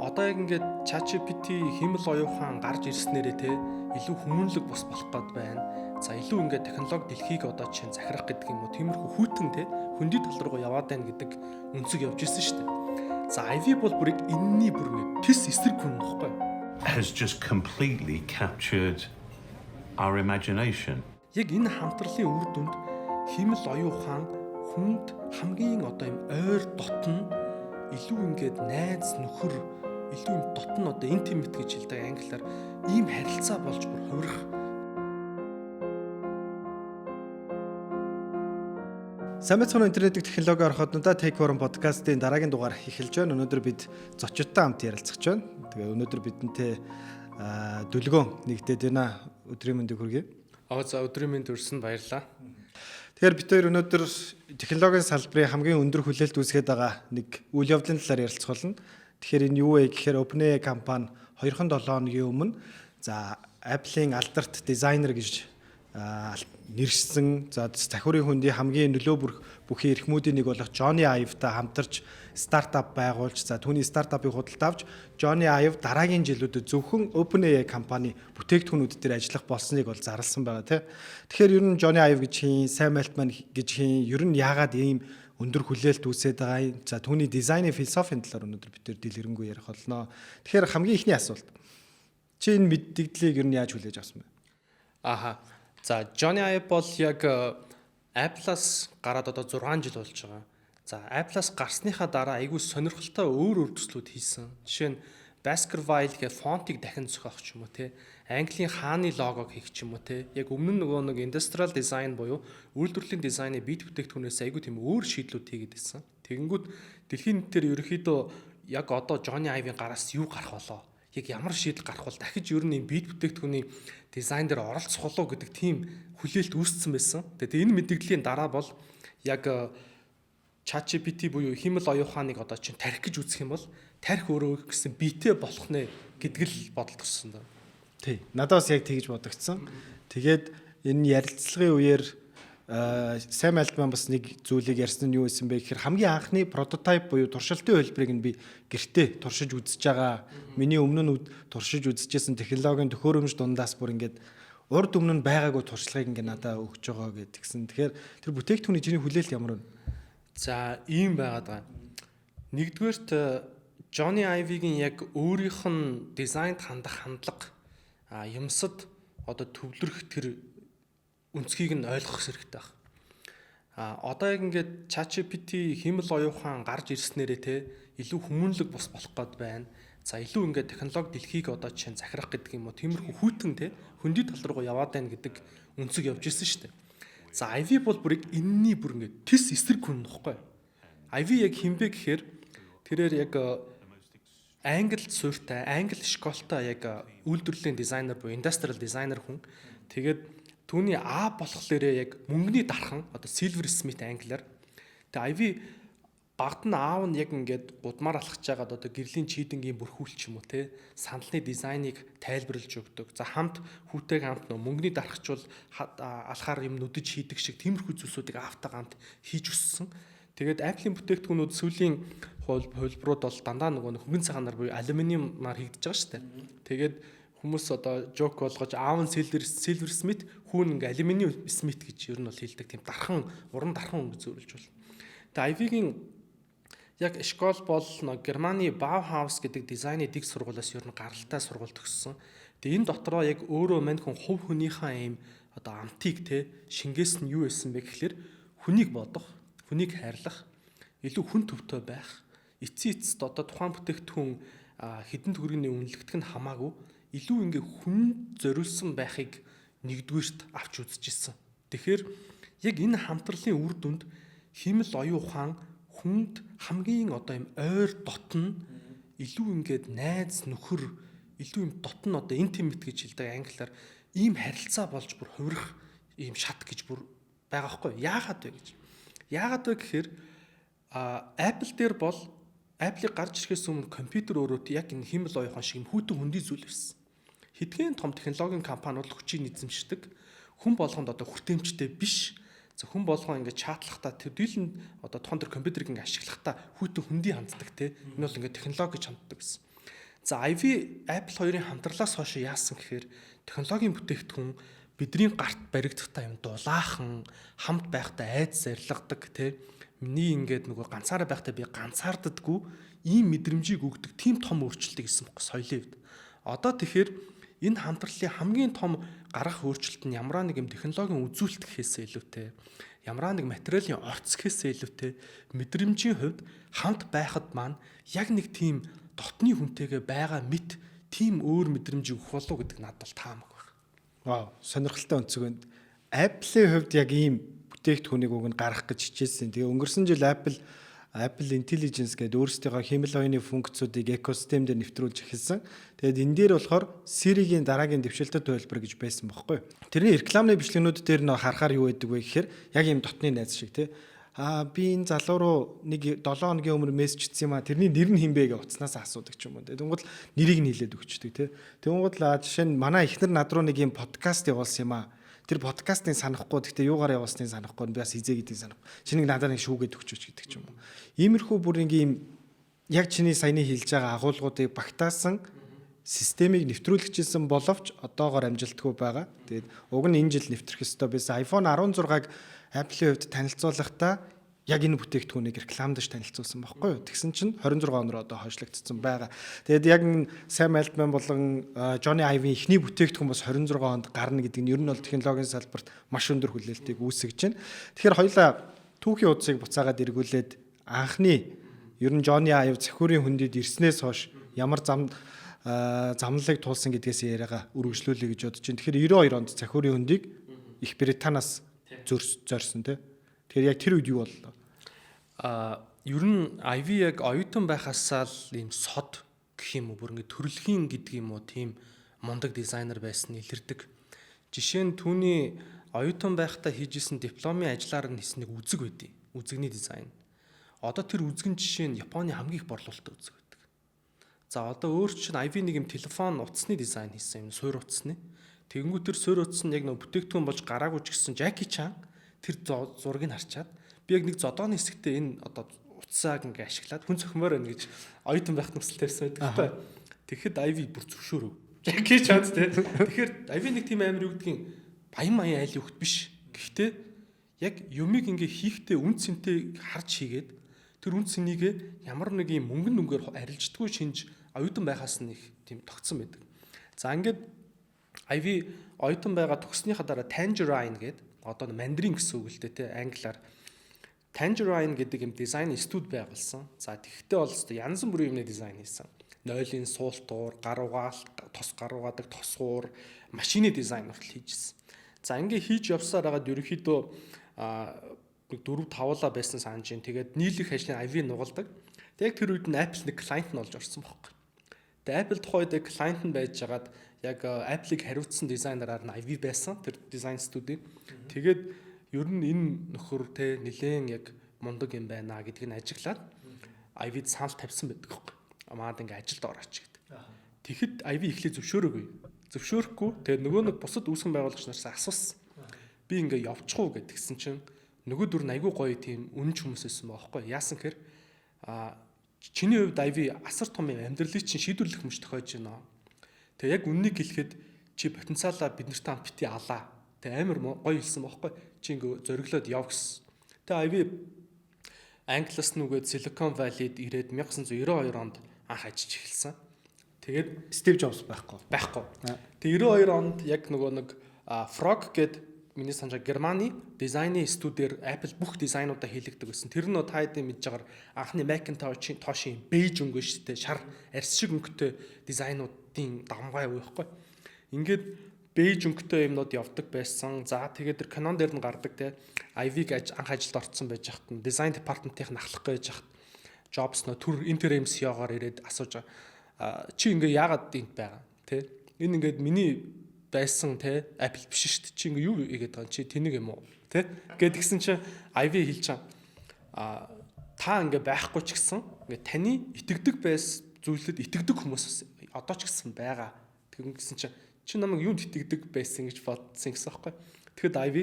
Одоо яг ингээд ChatGPT хэмэл оюухан гарч ирснээрээ те илүү хүмүүнлэг бус болох гээд байна. За илүү ингээд технологи дэлхийг одоо чинь захирах гэдэг юм уу. Тиймэрхүү хүйтэн те хөндөй тал руу яваад байна гэдэг үнцэг явж ирсэн шүү дээ. За IV бол бүрийг энэний бүр ингээд тис эсрэг хүн нөхгүй. Has just completely captured our imagination. Яг энэ хамтралын үр дүнд хэмэл оюухан хүнд хамгийн одоо юм ойр дотн илүү ингээд найз нөхөр илүү юм дотн одоо intimate гэж хэлдэг англиар ийм харилцаа болж бүр хувирах. Сайн мэцхан интернет технологи ороходноо Take Forum подкастын дараагийн дугаар эхэлж байна. Өнөөдөр бид зочдтой хамт ярилцах гэж байна. Тэгээ өнөөдөр бидэнтэй дүлгөөн нэгдээд байна. Өдрийн мэндийг хүргэе. За өдрийн мэнд өрсөнд баярлалаа. Тэгэхээр бид хоёр өнөөдөр технологийн салбарын хамгийн өндөр хүлээлт үүсгээд байгаа нэг үйл явдлын талаар ярилцах болно. Тэгэхээр энэ юу вэ гэхээр OpenAI компани 2-7 хоногийн өмнө Apple-ийн алдарт дизайнер гэж нэршсэн захиурын хөндийн хамгийн нөлөө бүхий эрхмүүдийн нэг болох Johnny Ive-тай хамтарч стартап байгуулж түүний стартапыг худалдаж авч Johnny Ive дараагийн жилүүдэд зөвхөн OpenAI компани бүтээгдэхүүнүүд дээр ажиллах болсныг бол зарласан байгаа тийм. Тэгэхээр ер нь Johnny Ive гэж хин, Sam Altman гэж хин, ер нь яагаад ийм өндөр хүлээлт үүсээд байгаа юм. Түүний дизайны философийн талаар өнөөдөр бид нэр дэлгэрэнгүй ярих болно. Тэгэхээр хамгийн ихний асуулт. Чи энэ мэдээллийг ер нь яаж хүлээж авсан бэ? Johnny Ive бол яг Apple-аас гараад одоо 6 жил болж байгаа. Apple-аас гарсныхаа дараа айгүй сонирхолтой өөр төслүүд хийсэн. Жишээ нь Baskerville гэх фонтыг дахин зохиох ч юм уу те. Английн хааны логог хийх ч юм уу те. Яг өмнө нь нэг industrial design буюу үйлдвэрлэлийн дизайны бит бүтээгдэхүүнээс айгүй тийм өөр шийдлүүд хийгээд байсан. Тэгэнгүүт дэлхийн нийтээр ерөөхдөө яг одоо Johnny Ive-ийн гараас юу гарах болоо? Яг ямар шийдэл гарах бол дахиж ер нь бит бүтээгдэхүүний дизайн дээр оролцох болов гэдэг тийм хүлээлт үүссэн байсан. Тэгээд энэ мэдээллийн дараа бол яг ChatGPT буюу хэмэл оюуханыг одоо чинь тарих гэж үзэх юм бол тарих өөрөө гэсэн биетэй болох нэ гэдэг л бодол төрсөн даа. Тий. Надад бас яг тэгж бодогдсон. Тэгээд энэ ярилцлагын үеэр Sam Altman бас нэг зүйлийг ярьсан нь юу байсан бэ гэхээр хамгийн анхны прототип буюу туршилтын хөлбөрийг нь би гэртээ туршиж үзэж байгаа. Миний өмнө нь туршиж үзэжсэн технологийн төхөөрөмж дундаас бүр ингээд урд өмнө нь байгаагүй туршлагыг ингээд надад өгч байгаа гэдгсэн. Тэгэхээр тэр бүтээгдэхүүний чиний хүлээлт ямар вэ? Ийм байгаад байгаа. Нэгдүгээрт Johnny Ive-ийн яг өөрийнх нь дизайнд хандах хандлага юмсад одоо төвлөрөх тэр үнцгийг нь ойлгох хэрэгтэй байна. Одоо яг ингээд ChatGPT хэмэл оюухан гарч ирснээрээ те илүү хүмүүнлэг бус болох гээд байна. Илүү ингээд технологи дэлхийг одоо чинь захирах гэдэг юм уу. Тиймэрхүү хүйтэн те хөндөй тал руу яваад байна гэдэг үнцэг явж ирсэн шүү дээ. Ivy бол бүрийг энэний бүр ингээд тис эсрэг хүн нөхгүй. Ivy яг хинбэ гэхээр тэрээр яг англи суурьтай, англи школтой яг үйлдвэрлэлийн дизайнер буюу industrial designer хүн. Тэгээд түүний А болохлээрээ яг мөнгөний дархан одоо silversmith англиар. Тэгээ Ivy багт нь аав нь яг ингээд гудмаар алхаж байгаад одоо гэрлийн чийдэнгийн бүрхүүлч юм уу те сандалны дизайныг тайлбарлаж өгдөг. Хамт хүүтэйг хамт мөнгөний дарахчвал алхаар юм нүдэж хийдэг шиг тиймэрхүү зүйлсүүдийг аавтаа хамт хийж өссөн. Тэгээд Apple-ийн бүтээгдэхүүнүүд сүүлийн хувилбарууд бол дандаа нөгөө хөнгөн цагаанаар буюу алюминиумаар хийгдэж байгаа шүү дээ. Тэгээд хүмүүс одоо жок болгож аав нь silversmith хүүн ингээ алюминиум smith гэж ер нь бол хэлдэг. Тийм дархан уран дархан өнгө зөөрүүлж бол. Тэгээд Ivy-гийн яг школ бол Германы Bauhaus гэдэг дизайны дэг сургуулиас ер нь гаралтай сургууль төгссөн. Тэгээ энэ дотроо яг өөрөө мань хүн хувь хүнийхээ аим одоо амтыг те шингээс нь юу байсан бэ гэхэлэр хүнийг бодох, хүнийг хайрлах, илүү хүн төвтэй байх, эцэст одоо тухайн бүтээгдэхүүн хэдэн төгрөгийн үнэлэгдэх нь хамаагүй илүү ингээ хүн зориулсан байхыг нэгдүгээрт авч үзчихсэн. Тэгэхээр яг энэ хамтралын үр дүнд хэмэл оюухан хүнд хамгийн одоо юм ойр дотн илүү ингээд найз нөхөр илүү юм дотн одоо intimate гэж хэлдэг англиар ийм харилцаа болж бүр хувирах ийм шат гэж бүр байгаа хгүй. Яагаад вэ гэж. Яагаад вэ гэхээр Apple дээр бол Apple-ийг гарч ирэхээс өмнө компьютер өөрөө яг энэ хэмэл оюухан шиг юм хүйтэн хөндөй зүйл байсан. Хэдхэн том технологийн компаниуд хүчийг эзэмшдэг. Хүн болгонд одоо хүртээмжтэй биш. Хүн болгоо ингээд чатлахтаа тэр дийлэн одоо тухайн тэр компьютерыг ингээд ашиглахдаа хүйтэн хөндөй ханддаг те. Энэ бол ингээд технологи гэж ханддаг гэсэн. За Ivy Apple хоёрын хамтралаас хойш яасан гэхээр технологийн бүтээгдэхүүн бидний гарт баригдахдаа юм дулаахан хамт байхдаа айц зарилгадаг тий. Миний ингээд нөгөө ганцаараа байхдаа би ганцаарддаггүй ийм мэдрэмжийг өгдөг тийм том өөрчлөлтийг хийсэн байхгүй соёлын үед. Одоо тэгэхээр энэ хамтралын хамгийн том гарах өөрчлөлт нь ямар нэг юм технологийн үзүүлэлт гэхээсээ илүүтэй, ямар нэг материалын орц гэхээсээ илүүтэй мэдрэмжийн хувьд хамт байхад маань яг нэг тийм дотны хүнтэйгээ байгаа мэт тийм өөр мэдрэмж өгөх болов гэдэг надад бол таамаг байна. Вау, сонирхолтой онцгой байна. Apple-ийн хувьд яг ийм бүтээгдэхүүнийг уг нь гаргах гэж хичээсэн. Тэгээ өнгөрсөн жил Apple Intelligence гэдэг өөрсдийнхөө хэмэл оюуны функцүүдийг экосистем дээр нэвтрүүлж эхэлсэн. Тэгээд энэ дээр болохоор Siri-гийн дараагийн дэвшилтэд төлбөр гэж байсан бохоггүй. Тэрний рекламны бичлэгнүүд дээр нөө харахаар юу байдаг вэ гэхээр яг ийм дотны найз шиг тий. Би энэ залуу руу нэг 7 хоногийн өмнө мессеж хийсэн юм а. Тэрний нэр нь хин бэ гэж утаснаас асуудаг ч юм уу. Тэнгууд нэрийг нь хэлээд өгчдөг тий. Тэнгууд жишээ нь манай эхнэр над руу нэг юм подкаст явуулсан юм а. Тэр подкастын санахгүй гэхдээ юугаар явуулсныг санахгүй би бас хизээ гэдгийг санахгүй. Чинийг надад нэг шүүгээд өгчөөч гэдэг ч юм уу. Иймэрхүү бүр ингээм яг чиний саяны хэлж байгаа агуулгуудыг багтаасан системийг нэвтрүүлчихсэн боловч одоогоор амжилтгүй байгаа. Тэгээд уг нь энэ жил нэвтрэх ёстой байсан. iPhone 16-г Apple-ийн хувьд танилцуулахдаа яг энэ бүтээгдэхүүнийг рекламдаж танилцуулсан байхгүй юу? Тэгсэн чинь 26 оноор одоо хойшлогдсон байгаа. Тэгээд яг Sam Altman болон Johnny Ive-ийн эхний бүтээгдэхүүн бас 26 онд гарна гэдэг нь ер нь бол технологийн салбарт маш өндөр хүлээлтийг үүсгэж байна. Тэгэхээр хоёулаа түүхийн удсыг буцаагаад эргүүлээд анхны ер нь Johnny Ive захиурийн хөндөд ирснээс хойш ямар замналыг туулсан гэдгээс яриагаа үргэлжлүүлэе гэж бодож байна. Тэгэхээр 92 онд захиурийн хөндийг Их Британаас зорьсон тийм. Тэгэхээр яг тэр үед юу боллоо? Ер нь Ivy яг оюутан байхасаа л ийм сод гэх юм уу бүр ингэ төрөлхийн гэдэг юм уу тийм мундаг дизайнер байсан илэрдэг. Жишээ нь түүний оюутан байхдаа хийжсэн дипломын ажлаар нь хийсэн нэг үзэг байдیں۔ Үзэгний дизайн. Одоо тэр үзгэн жишээ нь Японы хамгийн их борлуулалттай үзэг байдаг. За одоо өөр чинь Ivy нэг юм телефон утасны дизайн хийсэн юм суур утасны. Тэгэнгүүт тэр суур утас нь яг нэг бүтээгдэхүүн болж гараагүй ч гэсэн Jackie Chan тэр зургийг харчаад би яг нэг зодооны хэсэгтээ энэ одоо утсааг ингээ ашиглаад хүн цохимоор байна гэж оюутан байх нөхцөлтэй байсан байдаг. Тэгэхэд Ivy бүр зөвшөөрөв. Jackie Chan тий. Тэгэхээр Ivy нэг тийм амир юу гэдгийг баян маян айл юхт биш. Гэхдээ яг юмыг ингээ хийхдээ үн цэнтэй харж хийгээд тэр үн цэнийг ямар нэг юм мөнгөн дүнгээр арилждаггүй шинж оюутан байхаас нь их тийм тогтсон байдаг. За ингээд Ivy оюутан байгаа төгснөхийн дараа Tangerine гэдэг одоо мандрин гэсэн үг л дээ тий англиар Tangerine гэдэг юм дизайн студ байгуулсан. За тэгвэл бол янз бүрийн юмны дизайн хийсэн. Нойлын суултуур, гар угаалт, тос гар угаадаг тосгуур, машины дизайн хүртэл хийжсэн. За ингээ хийж явсаар хагаад ерөнхийдөө 4-5-лаа байсан санаж ин. Тэгээд нийлэх ажлын Ivy нугалдаг. Тэг тэр үед нь Apple нэг клиент нь олж орсон байхгүй. Тэгээд Apple тухайд клиент нь байж хагаад яг Apple-ыг хариуцсан дизайнераар нь Ivy байсан. Тэр дизайн студийн. Тэгээд ер нь энэ нөхөр те нилээн яг мундаг юм байна гэдгийг нь ажиглаад Ivy-д санал тавьсан байдаг байхгүй. Амаад ингээ ажилд орооч гэдэг. Тэгэхэд Ivy эхлээ зөвшөөрөөгүй. Зөвшөөрөхгүй. Тэгээд нөгөө нэг бусад үүсгэн байгуулагч нараас асуусан. Би ингээ явчих уу гэдгсэн чинь нөгөө дүр нь айгүй гоё тийм үнэнч хүмүүс байсан байхгүй. Яасан гэхээр чиний хувьд Ivy асар том юм амьдралыг чинь шийдвэрлэх мөч тохиож байна. Тэгээ яг үннийг хэлэхэд чи потенциалаа биднэрт хамт бити алаа. Тэгээ амар гоё хэлсэн байхгүй. Чи ингээ зориглоод яв гэсэн. Тэгээ Ivy Англиас нүгээд Silicon Valley-д ирээд 1992 онд анх ажиллаж эхэлсэн. Тэгээд Steve Jobs байхгүй. Тэгээ 92 онд яг нөгөө нэг Frog гэдэг миний санджаа Германы дизайны студиэр Apple бүх дизайнуудаа хийлэгдэг гэсэн. Тэр нь та хэдийн мэдж байгаа анхны Macintosh-ийн бейж өнгө шүү дээ. Шар арьс шиг өнгөтэй дизайнуудын давмгай юу байхгүй. Ингээд бейж өнгөтэй юмнууд явдаг байсан. За тэгээд тэр Canon дээр нь гардаг те. Ivy-г анх ажилд орсон байж хат нь дизайн департаментын ахлах гэж хат. Jobs нөө түр Interim CEO-гоор ирээд асууж чи ингээ яагаад энд байгаа те. Энэ ингээд миний байсан те Apple биш шүү дээ. Чи ингээ юу игээд байгаа чи тэнэг юм уу те гэд гисэн чи Ivy хэлж та ингээ байхгүй ч гэсэн ингээ таны итгэдэг зүйлэд итгэдэг хүмүүс одоо ч гэсэн байгаа. Тэгэн гисэн чи намайг юунд итгэдэг байсан гэж бодсон гэсэн аахгүй. Тэгэхэд Ivy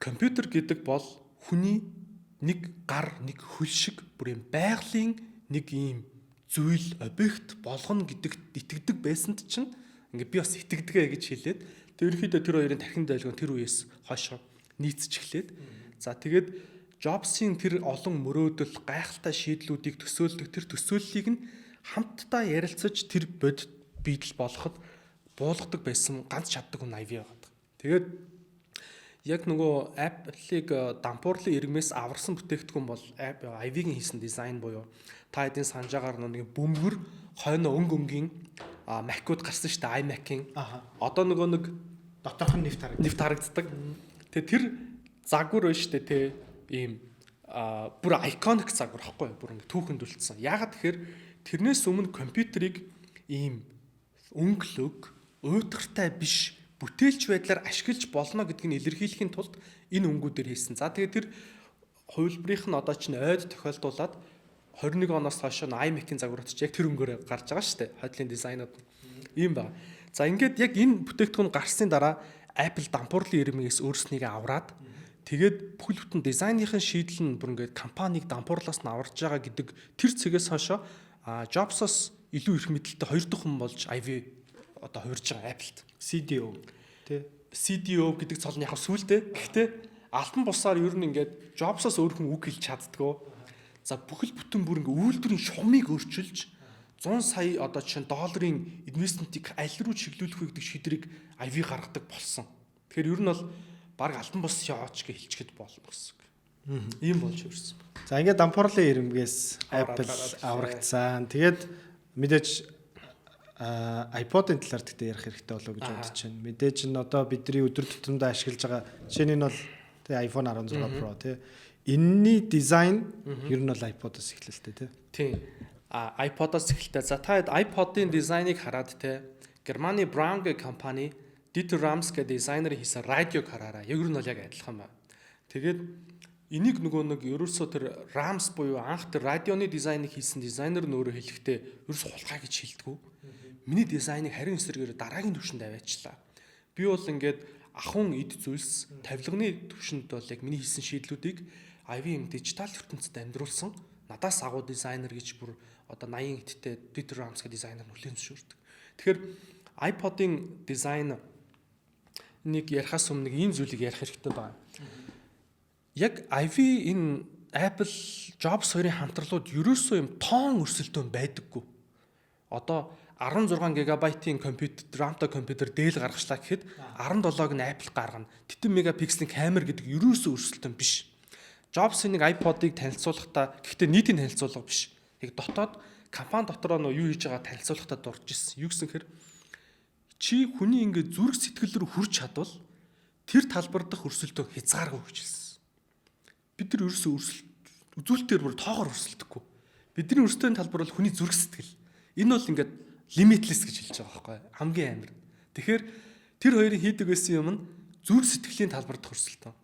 компьютер гэдэг бол хүний нэг гар нэг хөл шиг бүр юм байгалийн нэг ийм зүйл объект болгоно гэдэгт итгэдэг байсанд чинь ингээд би бас итгэдэгэй гэж хэлээд ерөнхийдөө тэр хоёрын тархинд байлгын тэр үеэс хойш нийцэж эхлээд за тэгээд Jobs-ийн тэр олон мөрөөдөл гайхалтай шийдлүүдийг төсөөлдөг тэр төсөөллийг нь хамтдаа ярилцаж тэр бодит биедэл болгоход буулгадаг байсан ганц чаддаг хүн Ivy байгаа. Тэгээд яг нөгөө Apple-ыг дампуурлын иргмээс аварсан бүтээгдэхүүн бол Ivy-гийн хийсэн дизайн буюу та хэдийн санаж байгаа нэг бөмбөр хойно өнгийн Mac-уд гарсан шүү дээ iMac-ийн. Одоо нөгөө нэг доторх нь нэвт харагддаг. Тэгээ тэр загвар байна шүү дээ те ийм бүр iconic загвар байхгүй бүр ингэ түүхэнд үлдсэн. Яагаад тэгэхээр тэрнээс өмнө компьютерийг ийм өнгөлөг, уйдгартай биш бүтээлч байдлаар ашиглаж болно гэдгийг илэрхийлэхийн тулд энэ өнгүүдээр хийсэн. За тэгээд тэр хувилбарынх нь одоо чинь ойд тохиолдуулаад 21 оноос хойш iMac-ийн загварууд ч яг тэр өнгөөр гарч байгаа шүү дээ. Хотлын дизайнууд ийм байна. За ингээд яг энэ бүтээгдэхүүн гарсны дараа Apple дампуурлын ирмээс өөрснийгээ авраад тэгээд бүхэл бүтэн дизайныхын шийдэл нь бүр ингээд компаниг дампуурлаас нь аварж байгаа гэдэг тэр цэгээс хойш Jobs-оос илүү их мэдлэлтэй хоёр дахь хүн болж Ivy одоо хувирж байгаа Apple-т. CDO тий. CDO гэдэг цол нь яг сүулдэ. Гэхдээ алтан бусаар ер нь ингээд Jobs-оос өөр хүн үг хэлж чаддгүй. За бүхэл бүтэн бүр ингээд үйлдвэрийн шугамыг өөрчилж 100 сая одоо чинь долларын инвестментийг аль руу чиглүүлэх вэ гэдэг шийдрийг Ivy гаргадаг болсон. Тэгэхээр ер нь бол баг алтан бус яач гэж хэлчихэд болно гэсэн үг. Ийм болж ирсэн. За ингээд дампуурлын ирэмгээс Apple аврагдсан. Тэгээд мэдээж iPod-ын талаар гэхдээ ярих хэрэгтэй болов гэж бодож байна. Мэдээж нь одоо бидний өдөр тутамдаа ашиглаж байгаа жишээ нь бол тий iPhone 16 Pro тий. Энэний дизайн ер нь бол iPod-оос эхэлэлтэй тий. Тийм. iPod-оос эхэлтэй. За та iPod-ын дизайныг хараад тий Германы Braun гэх компани Dieter Rams гэх дизайнер хийсэн радиог хараараа. Яг нь бол яг адилхан байна. Тэгээд энийг нөгөө ерөөсөө тэр Rams буюу анх тэр радионы дизайныг хийсэн дизайнер нөөрэ хэлэхдээ ерөөс хулгай гэж хэлдэггүй. Миний дизайныг харин эсрэгээр дараагийн түвшинд аваачлаа. Би бол ингээд ахын эд зүйлс тавилганы түвшинд бол яг миний хийсэн шийдлүүдийг IBM дижитал ертөнцид амьдруулсан. Надаас агуу дизайнер гэж бүр одоо 80 хиттэй Dieter Rams гэх дизайнер нүлэн зөвшөөрдөг. Тэгэхээр iPod-ын дизайн нэг ярихаас өмнө ийм зүйлийг ярих хэрэгтэй байна. Яг Ivy энэ Apple Jobs хоёрын хамтралууд ерөөсөө юм тоон өрсөлдөөн байдаггүй. Одоо 16 GB-ийн компьютер, RAM-тай компьютер дээл гаргачлаа гэхэд 17-г нь Apple гаргана. 80 мегапикселийн камер гэдэг ерөөсөө өрсөлдөөн биш. Jobs-ийн нэг iPod-ыг танилцуулахдаа гэхдээ нийтийн танилцуулга биш. Яг дотоод компани дотроо нөө юу хийж байгаа танилцуулгахдаа дурж ирсэн. Юу гэсэн хэрэг чи хүний ингээд зүрх сэтгэл рүү хүрч чадвал тэр талбар дах өрсөлдөөн хязгааргүй гэж хэлсэн. Бид нар ерөөсөө үзүүлэлтээр бүр тоогоор өрсөлдөхгүй. Бидний өрсөлдөөний талбар бол хүний зүрх сэтгэл. Энэ бол ингээд limitless гэж хэлж байгаа байхгүй хамгийн амар. Тэгэхээр тэр хоёрын хийдэг байсан юм нь зүрх сэтгэлийн талбар дах өрсөлдөөн.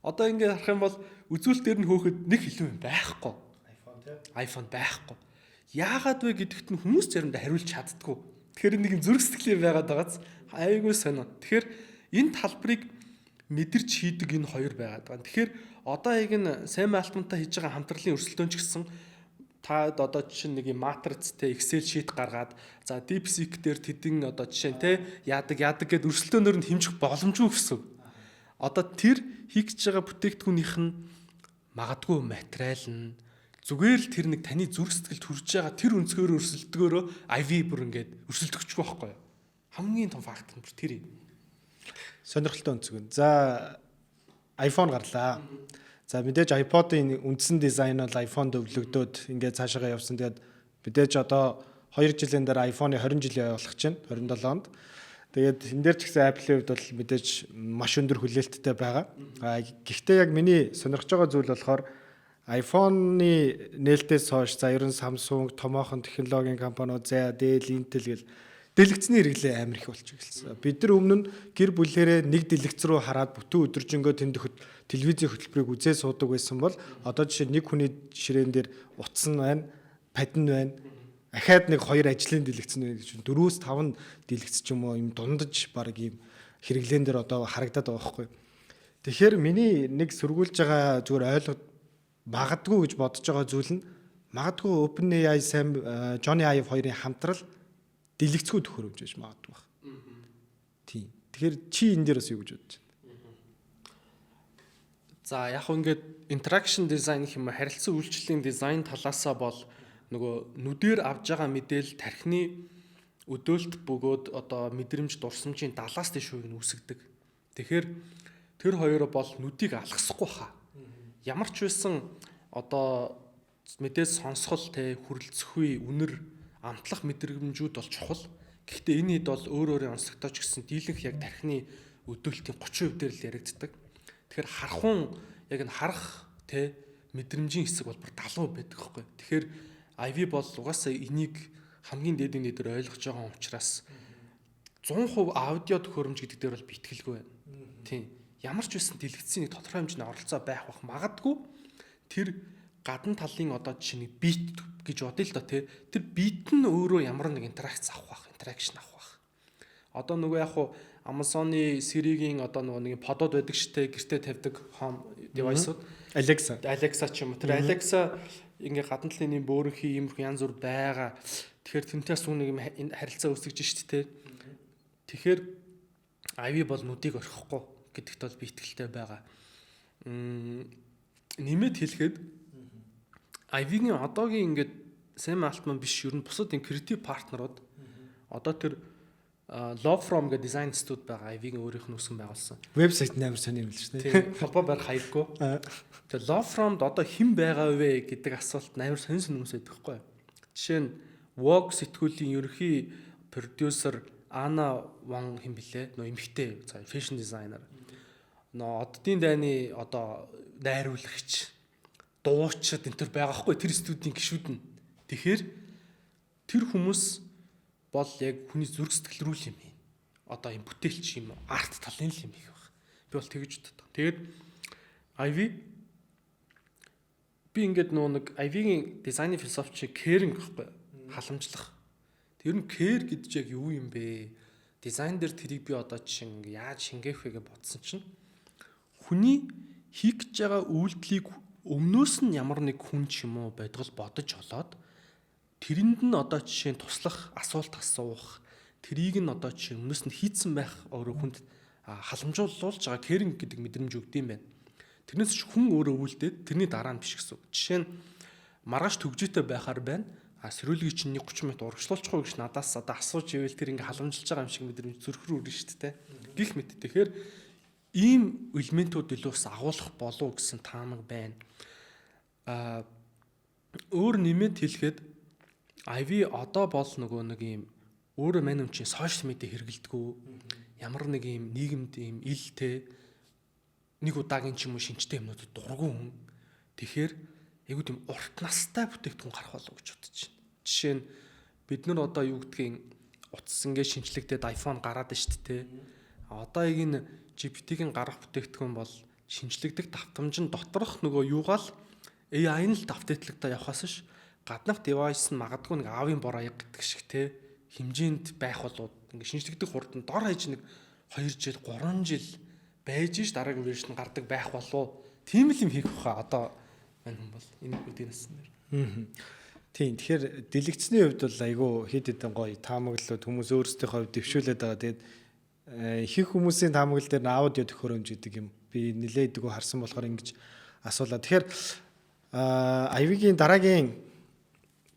Одоо ингээд харах юм бол үзүүлэлтээр нь хөөхөд нэг илүү юм байхгүй. iPhone байхгүй. Яагаад вэ гэдэгт нь хүмүүс заримдаа хариулж чаддгүй. Тэгэхээр нэг юм зүрх сэтгэлийн байгаад байгааз айгүй сонио. Тэгэхээр энэ талбарыг мэдэрч хийдэг энэ хоёр байгаад байгаа. Тэгэхээр одоо яг энэ Sam Altman-тай хийж байгаа хамтралын өрсөлдөөн ч гэсэн та одоо чинь нэг юм матрицтэй Excel sheet гаргаад за DeepSeek дээр тэдэн одоо жишээ нь те яадаг гэд өрсөлдөөнөөр нь хэмжих боломжгүй гэсэн. Одоо тэр хийж байгаа бүтээгдэхүүнийх нь магадгүй материал нь зүгээр л тэр нэг таны зүрх сэтгэлд хүрж байгаа тэр өнцгөөр өрсөлдгөөрөө IV бүр ингээд өрсөлдөгчгүй байхгүй юу? Хамгийн том факт нь бүр тэр юм. Сонирхолтой өнцгөн. За iPhone гарлаа. За мэдээж iPod-ын үндсэн дизайн бол iPhone өвлөгдөөд ингээд цаашаа явсан. Тэгээд мэдээж одоо 2 жилийн дараа iPhone-ы 20 жилийн болох чинь 27 онд. Тэгээд энэ дээр ч гэсэн Apple-ийн хувьд бол мэдээж маш өндөр хүлээлттэй байгаа. Гэхдээ яг миний сонирхож байгаа зүйл болохоор iPhone-ы нээлтээс хойш за ерөн Samsung, томоохон технологийн компаниуд за Dell, Intel гэл дэлгэцний хэрэглээ амар их болж эхэлсэн. Бид нар өмнө нь гэр бүлээрээ нэг дэлгэц рүү хараад бүтэн өдөржингөө тэнд телевизийн хөтөлбөрийг үзээ суудаг байсан бол одоо жишээ нэг хүний ширээн дээр утас нь байна, падин байна. Ахаад нэг 2 ажлын дэлгэц нь гэж 4-5 дэлгэц ч юм уу юм дундаж баг юм хэрэглэн дээр одоо харагдаад байгаа байхгүй. Тэгэхээр миний нэг сургуулж байгаа зүгээр магадгүй гэж бодож байгаа зүйл нь магадгүй OpenAI Johnny Ive хоёрын хамтрал дэлгэцгүй төхөөрөмж байж магадгүй байна. Тийм. Тэгэхээр чи энэ дээр бас юу гэж бодож байна? За яг ингээд interaction design гэх юм харилцан үйлчлэлийн дизайн талаасаа бол нөгөө нүдээр авж байгаа мэдээлэл тархины өдөөлт бөгөөд одоо мэдрэмж дурсамжийн 70-аас дээш хувийг нь үүсгдэг. Тэгэхээр тэр хоёроо бол нүдийг алгасахгүй хаа. Ямар ч байсан одоо мэдээс сонсгол те хүрэлцэхгүй үнэр амтлах мэдрэмжүүд бол чухал. Гэхдээ энэ хэд бол өөр өөрийн онцлогтой ч гэсэн дийлэнх яг тархины өдөөлтийн 30% дээр л яригддаг. Тэгэхээр харахуун яг нь харах те мэдрэмжийн хэсэг бол бүр 70% байдаг байхгүй. Тэгэхээр IV бол угаасаа энийг хамгийн дээдийн дээр ойлгож байгаа учраас 100% аудио төхөөрөмж гэдэг дээр бол битгэлгүй байна. Тийм. Ямар ч байсан дэлгэцийн нэг тодорхой хэмжээний оролцоо байх магадгүй тэр гадна талын одоо жишээ нь бит гэж бодъё л да тий. Тэр бит нь өөрөө ямар нэг интеракц авах байх, интеракшн авах байх. Одоо нөгөө яг хуу Amazon-ы Siri-гийн одоо нөгөө нэг подод байдаг штэ гэртээ тавьдаг home device-ууд. Alexa ч юм уу. Тэр Alexa ингээ гадна талын бөөрийнхи иймэрхүү янз бүр байгаа. Тэгэхээр тэнтээс нэг юм харилцаа үүсгэж штэ тий. Тэгэхээр IV бол нүдийг орхихгүй гэдэгт бол би итгэлтэй байгаа. Нэмэт хэлэхэд IV-гийн одоогийн ингээд Sam Altman биш ер нь бусад энэ креатив партнерууд одоо тэр Love From гэдэг дизайн институт байгаа IV-гийн өөрийнх нь үүсгэн байгуулсан. Вебсайт нээр сони юм л шүү дээ. Тийм, холбоо барих хаяггүй. Тэгээ Love From-д одоо хэн байгаа вэ гэдэг асуулт амар сонир хүмүүс байдаг хгүй. Жишээ нь Vogue сэтгүүлийн ерөнхий продюсер Ана Ван хэм блэ? Нөө эмэгтэй фэшн дизайнер. Нөө оддын дайны одоо найруулагч, дуучид энэ төр байгаа хгүй тэр студийн гишүүд нь. Тэгэхээр тэр хүмүүс бол яг хүний зүрх сэтгэл рүү л юм юм. Одоо юм бүтээлч юм, арт талын л юм их баг. Би бол тэгэж боддог. Тэгээд IV би ингээд нэг IV-ийн дизайны философи caring гэхгүй халамжлах. Тэр нь care гэдэг яг юу юм бэ? Дизайн дээр тэрийг би одоо чинь яаж шингээх вэ гэж бодсон чинь хүний хийх гэж байгаа үйлдэлийг өмнөөс нь ямар нэг хүн ч юм уу байдгал бодож олоод тэрэнд нь одоо жишээ нь туслах, асуулт асуух, тэрийг нь одоо жишээ өмнөөс нь хийцэн байх өөрөө хүнд халамжуулж байгаа caring гэдэг мэдрэмж өгд юм байна. Тэрнээс ч хүн өөрөө үйлдээд тэрний дараа нь биш гэсэн. Жишээ нь маргааш төгжөөтэй байхаар байна. Сэрүүлгийг чинь 30 минут урагшлуулчихгүй гэж надаас одоо асууж ивэл тэр ингээ халамжилж байгаа юм шиг мэдрэмж зүрх рүү өрнө шүү дээ. Гэх мэт. Тэгэхээр ийм элементүүд илүүс агуулах болов гэсэн таамаг байна. Өөр нэмэт хэлэхэд IV одоо бол нөгөө нэг ийм өөрөө мань чинь сошиал медиа хэрэглэдэггүй. Ямар нэг ийм нийгэмд ийм илтэй нэг удаагийн ч юм уу шинжтэй юмнуудад дургүй хүн. Тэгэхээр айгуу тийм урт настай бүтээгдэхүүн гарах болов гэж бодож байна. Жишээ нь бид нар одоо юу гэдгийг утас ингээ шинжлэхдээ iPhone гараад байна шүү дээ. Одоо яг энэ GPT-гийн гарах бүтээгдэхүүн бол шинжлэгдэх давтамжин доторх нөгөө юугаал AI нь л апдейтлагдаа явахаас ш гаднах девайс нь магадгүй нэг аавын бор аяг гэдэг шиг те хэмжээнд байх болоод ингээ шинжлэгдэх хурд нь дор хаяж нэг 2 жил 3 жил байж ш дараагийн вершн гардаг байх болов. Тийм л юм хийх баха одоо мань хүн бол энэ үдийнээс нэр. Тийм. Тэгэхээр дэлгэцний хувьд бол айгүй хэд хэдэн гоё таамаглалууд хүмүүс өөрсдийнхөө дэвшүүлээд байгаа. Тэгээд их хүмүүсийн таамаглал дээр аудио төхөөрөмж гэдэг юм би нэлээдгөө харсан болохоор ингэж асуулаа. Тэгэхээр IV-гийн дараагийн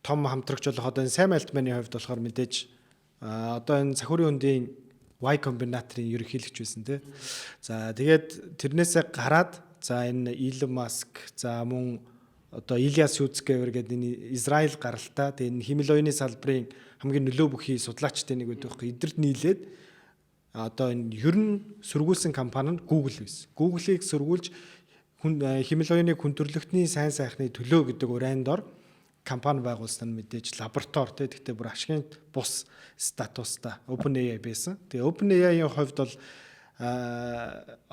том хамтрагч болох одоо энэ Sam Altman-ы хувьд болохоор мэдээж одоо энэ Сахиурын хөндийн Y Combinator-ын ерөнхийлөгч байсан тий. За тэгээд тэрнээсээ гараад за энэ Elon Musk за мөн одоо Ilias Sutskever гэдэг энэ Израиль гаралтай тэгээд энэ химэл оюуны салбарын хамгийн нөлөө бүхий судлаачтай нэг байдаг байхгүй эдгэрт нийлээд одоо энэ ер нь сөргүүлсэн компани нь Google байсан. Google-ийг сөргүүлж химэл оюуны хүндрэлтний сайн сайхны төлөө гэдэг урайн дор компани байгуулсан нь мэдээж лаборатори те гэхдээ бүр ашигын бус статустай OpenAI байсан. Тэгээ OpenAI-ийн хувьд бол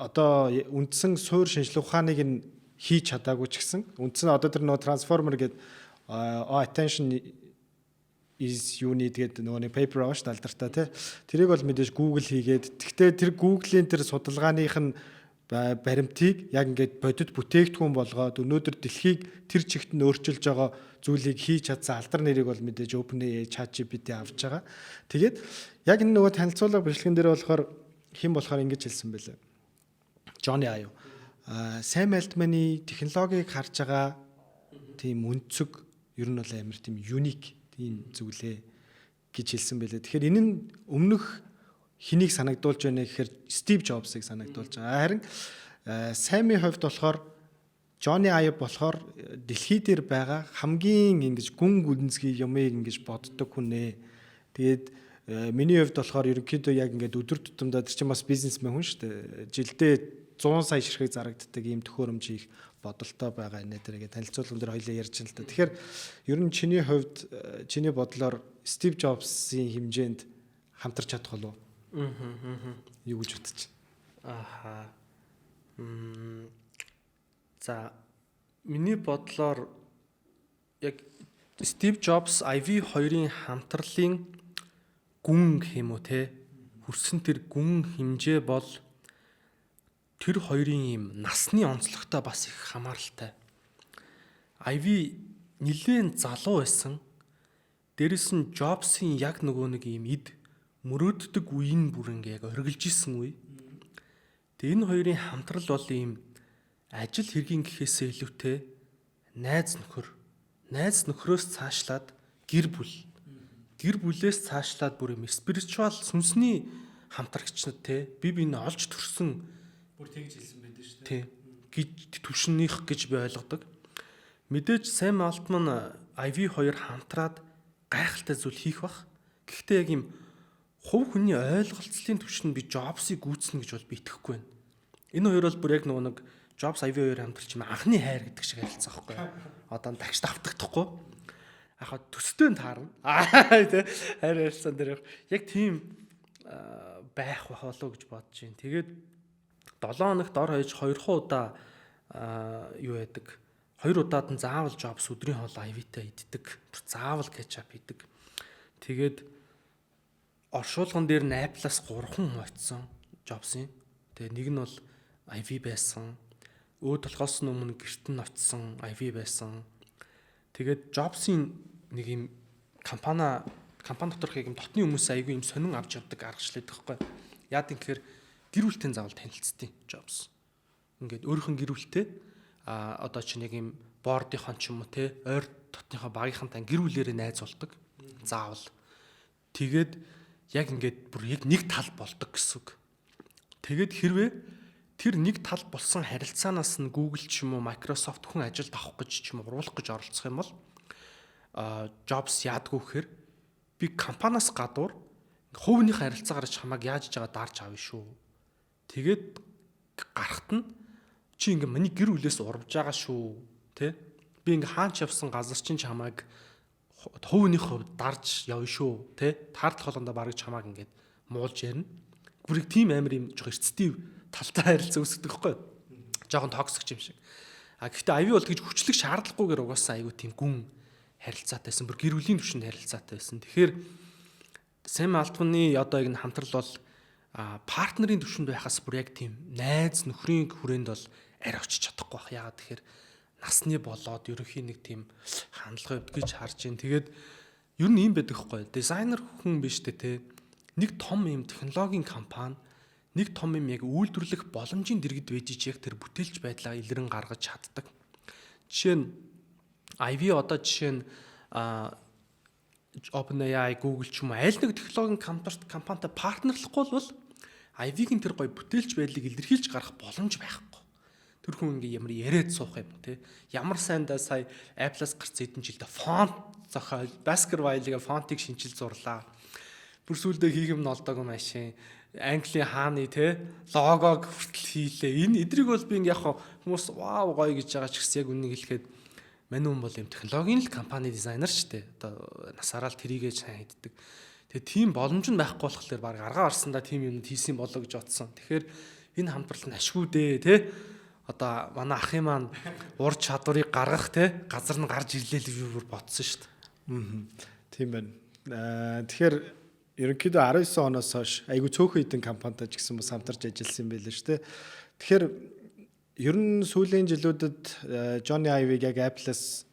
одоо үндсэн суур шинжилгээ ухааныг нь хийж чадаагүй ч гэсэн үндсэн одоо тэр нөгөө трансформер гэдэг attention is unit гэдэг нөгөө нэг paper аваш алдартай тий. Тэрийг бол мэдээж Google хийгээд тэгтээ тэр Google-ийн тэр судалгааных нь баримтыг яг ингээд бодит бүтээгдэхүүн болгоод өнөөдөр дэлхийг тэр чигт нь өөрчилж байгаа зүйлийг хийж чадсан алдар нэрийг бол мэдээж OpenAI, ChatGPT авч байгаа. Тэгээд яг энэ нөгөө танилцуулга бичлэгэн дээр болохоор хэн болохоор ингэж хэлсэн байлаа. Johnny Ive. Sam Altman-ы технологиг харж байгаа тийм өнцөг ер нь бол амар тийм unique тийм зүйлээ гэж хэлсэн байлаа. Тэгэхээр энэ нь өмнөх хэнийг санагдуулж байна гэхээр Steve Jobs-ыг санагдуулж байгаа. Харин Sam-ийн хувьд болохоор Johnny Ive болохоор дэлхий дээр байгаа хамгийн ингэж гүн гүнзгий юмыг ингэж боддог хүн ээ. Тэгээд миний хувьд болохоор ерөнхийдөө яг ингээд өдөр тутамдаа тэр чинь бас бизнесмен хүн шүү дээ. Жилдээ 100 сая ширхэг зарагддаг ийм төхөөрөмж их бодолтой байгаа нэ тэргээ танилцуулган дээр хоёлаа ярьж байна л та. Тэгэхээр ер нь чиний хувьд чиний бодлоор Steve Jobs-ийн хэмжээнд хамтарч чадах болов уу? Юу гэж бодож байна? За миний бодлоор яг Steve Jobs, Ivy хоёрын хамтралын гүн хэм үү те хүрсэн тэр гүн хэмжээ бол тэр хоёрын юм насны онцлогтой бас их хамааралтай. Ivy нэлээд залуу байсан. Дээрэс нь Jobs-ийн яг нөгөө нэг юм эд мөрөөддөг үеийн бүр ингээ яг оргилж исэн үе. Тэгээ энэ хоёрын хамтрал бол ийм ажил хэргийн гэхээсээ илүүтэй найз нөхрөөс цаашлаад гэр бүлээс цаашлаад бүр юм спиричуал сүнсний хамтрагчнад те бие биенээ олж төрсөн Бүр тэгж хэлсэн байдаг шүү дээ. Гэж түвшнийх гэж би ойлгодог. Мэдээж Sam Altman, Ivy хоёр хамтраад гайхалтай зүйл хийх бах. Гэхдээ яг юм хувь хүний ойлголцлын түвшинд би Jobs-ыг гүйцэнэ гэж бол би итгэхгүй байна. Энэ хоёр бол бүр яг нэг Jobs, Ivy хоёр хамтарч юм анхны хайр гэдэг шиг харилцаа байхгүй. Одоо тагш давтагдахгүй. Ахаа төстэй нь таарна. Тэ хайр харилцаан дээр яг тийм байх болов гэж бодож байна. Тэгээд 7 хоногт ор хаяж 2 удаа юу яадаг. 2 удаад нь заавал Jobs өдрийн хоол Ivy-тай иддэг. Заавал кетчап идэг. Тэгээд оршуулган дээр нь Apple-аас 3 хүн очсон Jobs-ийн. Тэгээ нэг нь бол Ivy байсан. Өөд толгоос нь өмнө гэрт нь очсон Ivy байсан. Тэгээд Jobs-ийн нэг юм компани доторх яг юм дотны хүмүүс айгүй юм сонин авч явдаг аргачлал байхгүй. Яад гэхээр гэр бүлтэй заавал танилцдیں۔ Jobs. Ингээд өөрийнх нь гэр бүлтэй одоо чинь яг юм бордынхон ч юм уу те ойр дотныхоо багийнхантай гэр бүлээрээ найз болдог. Заавал. Тэгээд яг ингээд бүр яг нэг тал болдог гэсэн үг. Тэгээд хэрвээ тэр нэг тал болсон харилцаанаас нь Google ч юм уу Microsoft хүн ажилд авах гэж ч юм уу уруулах гэж оролцох юм бол Jobs яадгүй гэхээр би компаниас гадуур хувийнхээ харилцаагаар ч хамааг яаж байгаа дарж авна шүү. Тэгээд гарахт нь чи ингээ миний гэр бүлээс урвж байгаа шүү, тэ? Би ингээ хаач явсан газар чинь хамааг хувийн хувьд дарж явна шүү, тэ? Таарлах холондоо бараг чамааг ингээд муулж ярина. Бүрийг тийм амар юм жоо эрцтэй талтай харилцаа үүсгдэг байхгүй юу? Жохон токсик юм шиг. Гэхдээ Ivy бол тэгж хүчлэг шаардлагагүйгээр угаасаа айгүй тийм гүн харилцаатай байсан. Бүр гэр бүлийн түвшинд харилцаатай байсан. Тэгэхээр Sam Altman-ы одоо яг хамтрал бол партнерийн түвшинд байхаас бүр яг тийм найз нөхрийн хүрээнд бол арай очиж чадахгүй байх. Яагаад тэгэхээр насны болоод ерөнхий нэг тийм хандлага өгдөг гэж харж байна. Тэгээд ер нь юм байдаг хгүй. Дизайнер хүн биш тэ. Нэг том юм технологийн компани, нэг том юм яг үйлдвэрлэх боломжийн дэргэд байж яг тэр бүтээлч байдлаа илрэн гаргаж чаддаг. Жишээ нь Ivy одоо жишээ нь OpenAI, Google ч юм уу аль нэг технологийн компанитай партнерлахгүй бол Ivy-гийн тэр гоё бүтээлч байдлыг илэрхийлж гарах боломж байхгүй. Тэр хүн ингээ ямар яриад суух юм те. Ямар сайндаа сая Apple-аас гарц хэдэн жилдээ фонт зохиол, Baskerville-ийн фонтыг шинжил зурлаа. Бүр сүүлдээ хийх юм нолдог машин, Английн хааны те логог хүртэл хийлээ. Энэ эдрийг бол би ингээ яг хүмүүс вау гоё гэж байгаа ч гэсэн яг үннийг хэлэхэд мань хүн бол юм технологийн л компани дизайнер шүү дээ. Одоо насаараа л тэрийгээ сайн хийддэг. Тэгээ тийм боломж нь байхгүй болохоор баг аргаа орсондоо тийм юм хийсэн болоо гэж бодсон. Тэгэхээр энэ хамтрал нь ашгүй дээ те. Одоо манай ахын маань ур чадварыг гаргах те газар нь гарч ирлээ л би бүр бодсон шүү дээ. Тийм байна. Тэгэхээр ерөнхийдөө 19 оноос хойш айгүй цөөхөн хэдэн компанитай ч гэсэн бас хамтарч ажилласан юм байл шүү дээ. Тэгэхээр ер нь сүүлийн жилүүдэд Johnny Ive-ийг яг Apple-аас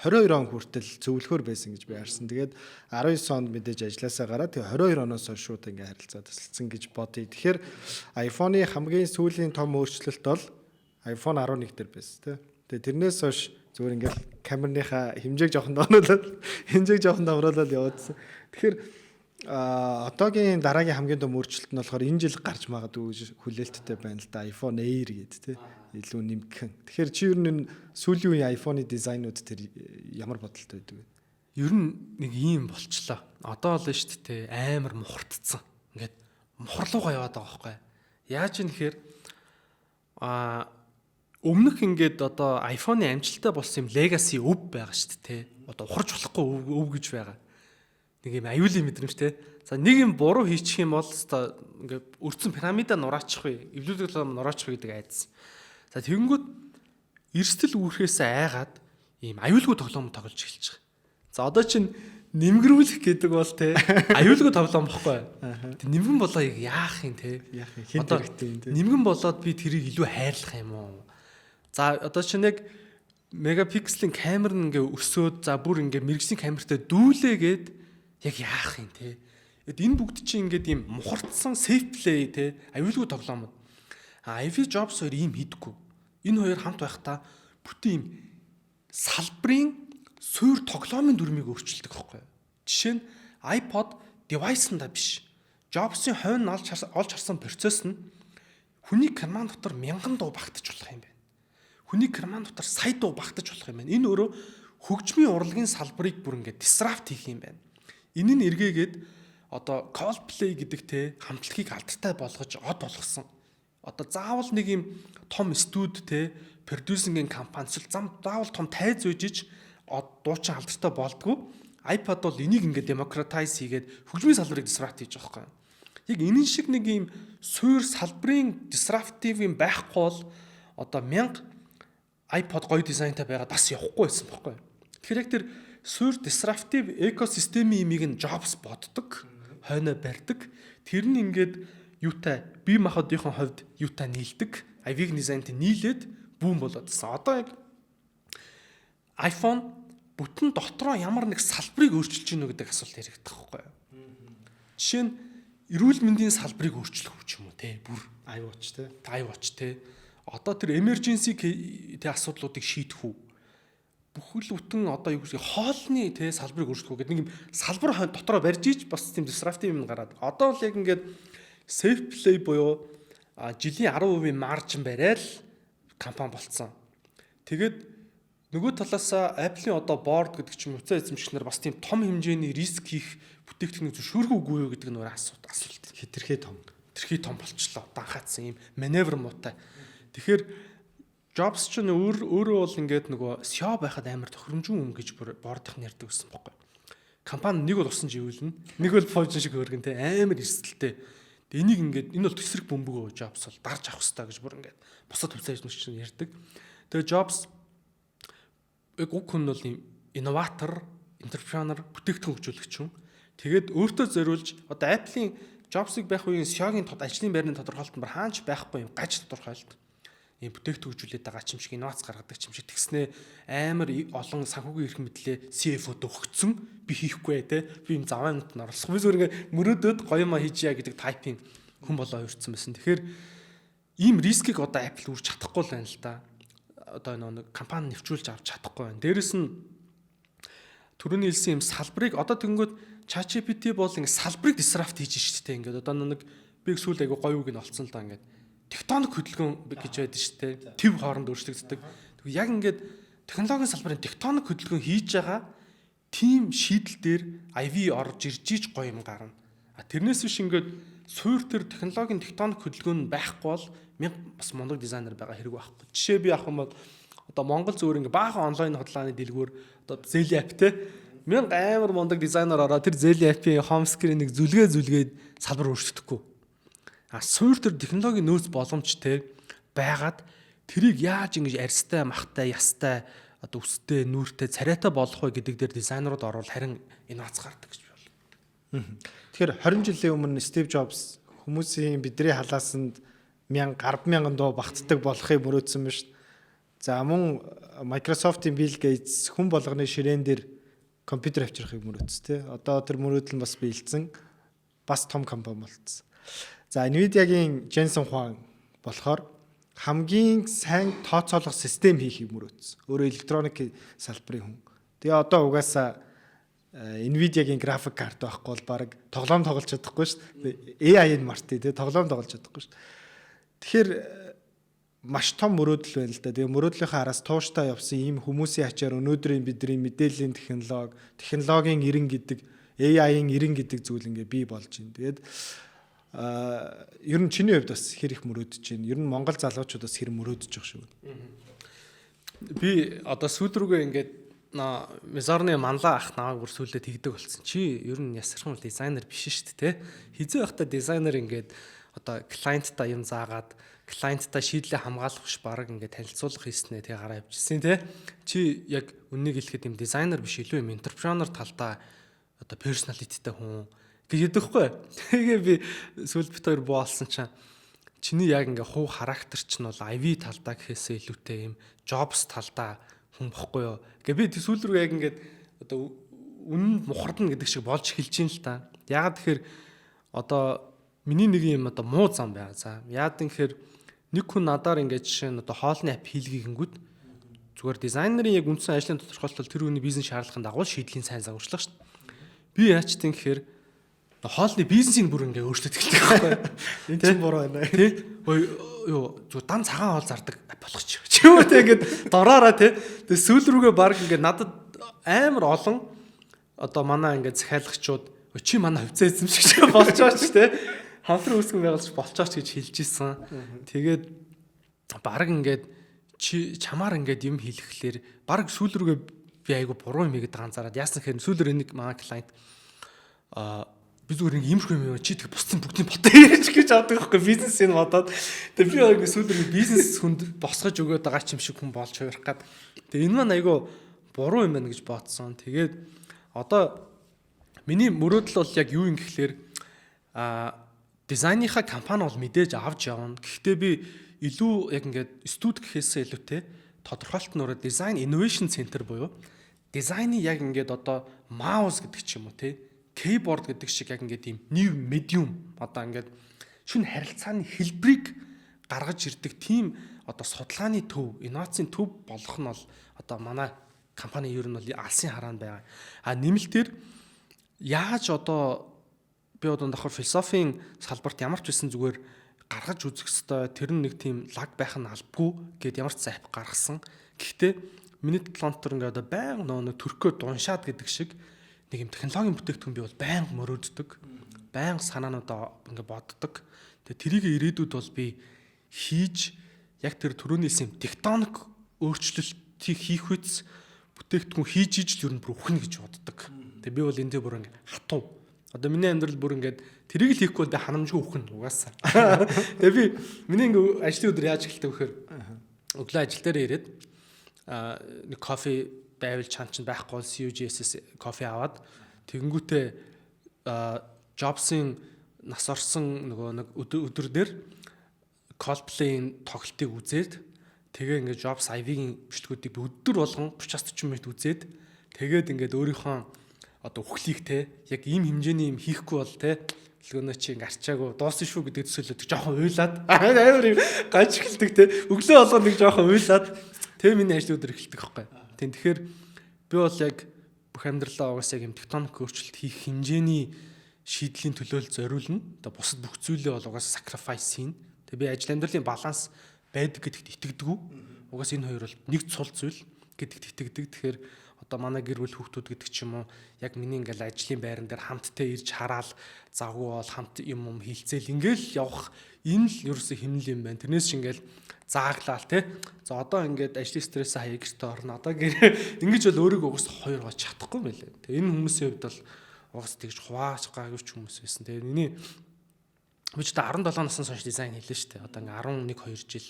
22 он хүртэл зөвлөхөр байсан гэж би харсан. Тэгээд 19 онд мэдээж ажилласаа гараад тэгээ 22 оноос хойш шууд ингээ харилцаа тасалсан гэж бодъё. Тэгэхээр iPhone-ы хамгийн сүүлийн том өөрчлөлт бол iPhone 11 дээр байсан тий. Тэгээ тэрнээс хойш зүгээр ингээл камерныхаа хэмжээг жоохон давруулаад явуулсан. Тэгэхээр одоогийн дараагийн хамгийн том өөрчлөлт нь болохоор энэ жил гарч магадгүй гэж хүлээлттэй байна л да. iPhone Air гэдэг тий. Илүү нэмгэн. Тэгэхээр чи ер нь сүүлийн үеийн iPhone-ы дизайнууд тэр ямар бодолтой байдаг вэ? Ер нь нэг ийм болчлоо. Одоо л шүү дээ амар мухардцсан. Ингээд мухарлуугаа яваад байгаа байхгүй. Яаж юм нэхэр өмнөх ингээд одоо iPhone-ы амжилттай болсон юм legacy өв байгаа шүү дээ. Одоо ухарч болохгүй өв гэж байгаа. Нэг юм аюулын мэдрэмжтэй. За нэг юм буруу хийчих юм бол одоо ингээд өрцөн пирамида нураачих вэ? Эвлүүлэг нураачих вэ гэдэг айдас. За тэгэнгүүт эрсдэл үүрхээс айгаад ийм аюулгүй тоглоом тоглож эхэлж байгаа. За одоо чинь нэмгэрүүлэх гэдэг бол те аюулгүй тоглоом бохгүй. Тэг нэмгэн болоо яах юм те? Яах юм? Хин хэрэгтэй юм те. Нэмгэн болоод би тэрийг илүү хайрлах юм уу? За одоо чинь нэг мегапикселийн камер нь ингээ өсөөд за бүр ингээ мэрэгжлийн камертай дүүлээгээд яг яах юм те? Энэ бүгд чинь ингээд ийм мухардсан safe play те аюулгүй тоглоом. Ivy Jobs хоёр ийм хийдэггүй. Энэ хоёр хамт байхдаа бүтэн ийм салбарын суур тоглоомын дүрмийг өөрчилдөг байхгүй. Жишээ нь iPod device-нда биш. Jobs-ийн хойно олж харсан процесс нь хүний карман дотор 1000 дуу багтаж болох юм байна. Хүний карман дотор сая дуу багтаж болох юм байна. Энэ өөрөө хөгжмийн урлагийн салбарыг бүр ингээд disrupt хийх юм байна. Энэ нь эргээгээд одоо Coldplay гэдэг те хамтлагийг алдартай болгож од болгосон. Одоо заавал нэг юм том студ те продюсингийн компани заавал том тайз үйжиж дуучин алдартай болдгоо. iPod бол энийг ингээд democratize хийгээд хөгжмийн салбарыг disrupt хийж байгаа юм. Яг энэ шиг нэг юм суур салбарын disruptive юм байхгүй бол одоо 1000 iPod гоё дизайнтай байгаад бас явахгүй байсан байхгүй. Тэгэхээр яг тэр суур disruptive экосистемийн имийг нь Jobs боддог, хойноо барьдаг. Тэр нь ингээд юутай бие махбодын хувьд юутай нийлдэг, Ivy дизайнтай нийлээд бүүн болоодсан. Одоо яг iPhone бүтэн дотроо ямар нэг салбарыг өөрчилж гинэ гэдэг асуулт яригдах байхгүй юу? Жишээ нь эрүүл мэндийн салбарыг өөрчлөх үү юм уу те? Бүр iWatch те. Одоо тэр emergency тэ асуудлуудыг шийдэх үү? Бүхэл бүтэн одоо юу гэж хоолны те салбарыг өөрчлөх үү гэдэг нэг юм салбар дотроо барьж ийж бас тийм disruptive юм гараад. Одоо л яг ингээд safe play буюу жилийн 10% маржин бариад компани болцсон. Тэгээд нөгөө талаас Apple-ийн одоо board гэдэг ч юм уу уцаа эзэмшигчнэр бас тийм том хэмжээний риск хийх бүтээгдэхүүнийг зөвшөөрөх үгүй юу гэдэг нь өөр асуулт. Хитрхээ том болчихлоо. Данхаацсан юм маневр муутай. Тэгэхээр Jobs ч өөрөө бол ингээд нөгөө SEO байхад амар тохиромжгүй юм гэж board-ын ярьдаг гэсэн байхгүй. Компани нэг бол усан живүүлнэ, нэг бол Poison шиг хөргөн те амар эрсдэлтэй. Энийг ингээд энэ бол төсрөг бөмбөгөө Jobs бол дарж авах хэрэгтэй гэж бүр ингээд бусад хувьцаачнууд ч ярьдаг. Тэгээ Jobs уг хүн бол инноватор, энтерпренер, бүтээгдэхүүн хөгжүүлэгч юм. Тэгээд өөртөө зориулж одоо Apple-ийн Jobs-ыг байх үеийн SEO-гийн ажлын байрны тодорхойлолт нь хаанч байхгүй юм гаж тодорхойлолт. Ийм бүтээгдэхүүн хөгжүүлээд байгаа ч юм шиг инновац гаргадаг ч юм шиг тэгснээ амар олон санхүүгийн эрх мэдлээ CFO-д өгцөн би хийхгүй те би юм заваа минут орлох. Би зүгээр ингээ мөрөөдөд гоё ма хийжээ гэдэг тайпын хүн болоо өрцсөн байсан. Тэгэхээр ийм рискийг одоо Apple үрж чадахгүй л байна л да. Одоо нэг компани нэвчүүлж авч чадахгүй байна. Дээрэс нь түрүүний хэлсэн юм салбарыг одоо тэгэнгүүт ChatGPT бол ингээ салбарыг disrupt хийж штэ ингээд одоо нэг би сүүл айгу гоё үг нь олцсон л да ингээд тектоник хөдөлгөөн гэж байдаг штэ. Төв хооронд өөрчлөгддөг. Тэгвэл яг ингээд технологийн салбарын тектоник хөдөлгөөн хийж байгаа team шийдэл дээр IV орж ирж гоё юм гарна. Тэрнээс биш ингээд суур төр технологийн тектоник хөдөлгөөн байхгүй бол бас мундаг дизайнер байгаа хэрэг байхгүй. Жишээ би авах юм бол одоо Монгол зөвөр ингээ баахан онлайн хотлооны дэлгүүр одоо Zeli app те 1000 амар мундаг дизайнер ороо тэр Zeli app-ийн home screen-ийг зүлгээд салбар өөрчлөгдөхгүй. Суур төр технологийн нөөц боломжтой байгаад тэрийг яаж ингэж арьстай, махтай, ястай, одоо өстэй, нүүртэй, царайтай болгох вэ гэдэг дээр дизайнерууд орвол харин инновац гардаг гэж байна. Тэгэхээр 20 жилийн өмнө Steve Jobs хүмүүсийн бидний халаасанд 10,000 доо багтдаг болохыг мөрөөдсөн байна шүү дээ. За мөн Microsoft-ийн Bill Gates хүн болгоны ширээн дээр компьютер авчрахыг мөрөөдсөн тий. Одоо тэр мөрөөдөл нь бас биелсэн. Бас том компани болцсон. За Nvidia-гийн Jensen Huang болохоор хамгийн сайн тооцоолох систем хийхийг мөрөөдсөн. Өөрөө электроник салбарын хүн. Тэгээ одоо угаасаа Nvidia-гийн график карт байхгүй бол баг тоглоом тоглож чадахгүй шүү дээ. AI-ийн марти тий тоглоом тоглож чадахгүй шүү. Тэгэхээр маш том мөрөөдөл байна л да. Тэгээ мөрөөдлийнхаа араас тууштай явсан ийм хүмүүсийн ачаар өнөөдрийн бидний мэдээллийн технологийн эрен гэдэг AI-ийн эрен гэдэг зүйл ингээ бий болж байна. Тэгээд ер нь чиний хувьд бас хэр их мөрөөдөж байна? Ер нь Монгол залуучууд бас хэр мөрөөдөж байгаа шүү. Би одоо сүүл рүүгээ ингээд Мизорны манлаа ах намайг бүр сүүлдээ тэгдэг болсон. Чи ер нь ясархан дизайнер биш шүү дээ, тэ? Хизээ байхдаа дизайнер ингээд одоо клиенттай юм заагаад клиенттай шийдлээ хамгаалах биш баг ингээд танилцуулах хийснэ тэгээ гараа явчихсан тий. Чи яг үннийг хэлэхэд юм дизайнер биш илүү юм энтерпренер талдаа одоо персоналититэй хүн гэж ядахгүй. Тэгээ би сүүл бит хоёр буулсан чинь чиний яг ингээ хуу характер чинь бол IV талдаа гэхээсээ илүүтэй юм jobs талдаа хүн бохгүй юу. Гэ би сүүл рүү яг ингээд одоо үнэн мухардна гэдэг шиг болж эхэлж байна л та. Ягаад тэгэхээр одоо миний нэг юм одоо муу зам байгаа. За яад гэхээр нэг хүн надаар ингээд жишээ нь одоо хоолны ап хийлгэгэнгүүд зүгээр дизайнерын яг үндсэн ажлын тодорхойлолт тэр хүний бизнес шаардлагын дагуу шийдлийн сайн загварчлах шүү дээ. Би яаж тийм гэхээр хоолны бизнесийг бүр ингээд өөрчлөлт эхэлдэг байхгүй. Энэ чинь буруу байна. Тэ? Юу зүгээр дан цагаан хоол зардаг болох ч. Чи юу тэ ингээд дороороо тэ. Тэгээ сүүл рүүгээ баг ингээд надад амар олон одоо манай ингээд захиалагчууд чи манай хувьцаа эзэмшигч болж байгаа ч тэ. Хамтран үүсгэн байгуулж болчооч гэж хэлж исэн. Тэгээд баг ингээд чи чамаар ингээд юм хэлэхлээр баг сүүл рүүгээ би айгу буруу юм игээд ганцаараад яасан гэхээр сүүлээр нэг манай клиент би зүгээр нэг юмшгүй юм чи тэг бусдын бүгдийн ботооч гэж авдаг байхгүй бизнесийг бодоод тэг би яг сүүлээр бизнес хүнд босгож өгöd байгаа ч юм шиг хүн болж хувирах гад. Тэг энэ маань айгу буруу юм байна гэж бодсон. Тэгээд одоо миний мөрөөдөл бол яг юу юм гэхлээр дизайныхаа компани бол мэдээж авч явна. Гэхдээ би илүү яг ингээд студ гэхээсээ илүүтэй тодорхойлт нөрөө дизайн innovation center буюу дизайны яг ингээд одоо mouse гэдэг ч юм уу те keyboard гэдэг шиг яг ингээд ийм new medium одоо ингээд шинэ харилцааны хэлбэрийг гаргаж ирдэг тийм одоо судалгааны төв, инновацийн төв болох нь бол одоо манай компани ер нь бол алсын хараанд байгаа. Нэмэлтээр яаж одоо би одоо давхар философийн салбарт ямар ч байсан зүгээр гаргаж үзэх ёстой тэр нэг тийм лаг байх нь албагүй гэд ямар ч зайп гаргасан. Гэхдээ миний талантар ингээд одоо байнга нэг төрхөө дуншаад гэдэг шиг нэг юм технологийн бүтээгдэхүүн би бол байнга мөрөөддөг. Байнга санаануудаа ингээд боддог. Тэгээ тэрийг ирээдүйд бол би хийж яг тэр түрүүний хэлсэн тектоник өөрчлөлтийг хийх үс бүтээгдэхүүн хийж ижил ер нь бүр үхнэ гэж боддог. Тэгээ би бол энэ дээр бүр ингээд хатуу. Одоо миний амьдрал бүр ингээд тэрийг л хийхгүй бол би ханамжгүй үхнэ угаасаа. Тэгээ би миний ингээд ажлын өдөр яаж эхэлдэг вэхээр өглөө ажил дээр ирээд нэг кофе байвал чам чинь байхгүй бол CUGS кофе аваад тэгэнгүүтээ Jobs-ийн нас орсон нөгөө нэг өдөр дээр Coldplay-ийн тоглолтыг үзээд тэгээ ингээд Jobs IV-ийн бичлэгүүдийг өдөр болгон 30-40 минут үзээд тэгээд ингээд өөрийнхөө одоо үхлийг те яг ийм хэмжээний юм хийхгүй бол те төлгөнөө чи ингээ арчаагүй дуусна шүү гэдэг төсөөлөд жоохон уйлаад амар юм ганч эхэлдэг те өглөө болгоо нэг жоохон уйлаад тэгээ миний ажил өдөр эхэлдэг байхгүй. Тэгэхээр би бол яг бүх амьдралаа угаасаа юм тектоник өөрчлөлт хийх хэмжээний шийдлийн төлөөлөл зориулна. Одоо бусад бүх зүйлээ бол угаасаа sacrifice хийн. Тэгээ би ажил амьдралын баланс байдаг гэдэгт итгэдэг. Угаасаа энэ хоёр бол нэг цул зүйл гэдэгт итгэдэг. Тэгэхээр одоо манай гэр бүл хүүхдүүд гэдэг ч юм уу яг миний ингээл ажлын байран дээр хамтдаа ирж хараал завгүй бол хамт юм хилцээл ингээл явах энэ л ерөөсө хэмнэл юм байна. Тэрнээс ч ингээл зааглаал те. За одоо ингээд ажлын стресс хаяа гэртээ орно. Одоо ингэж бол өөрийгөө угс хоёр гоо чадахгүй юм байлаа. Тэгээ энэ хүмүүсийн хувьд бол угс тэгж хувааж гаагүйч хүмүүс байсан. Тэгээ миний би ч 17 насны хойш дизайн хийлээ шүү дээ. Одоо ингээ 11 2 жил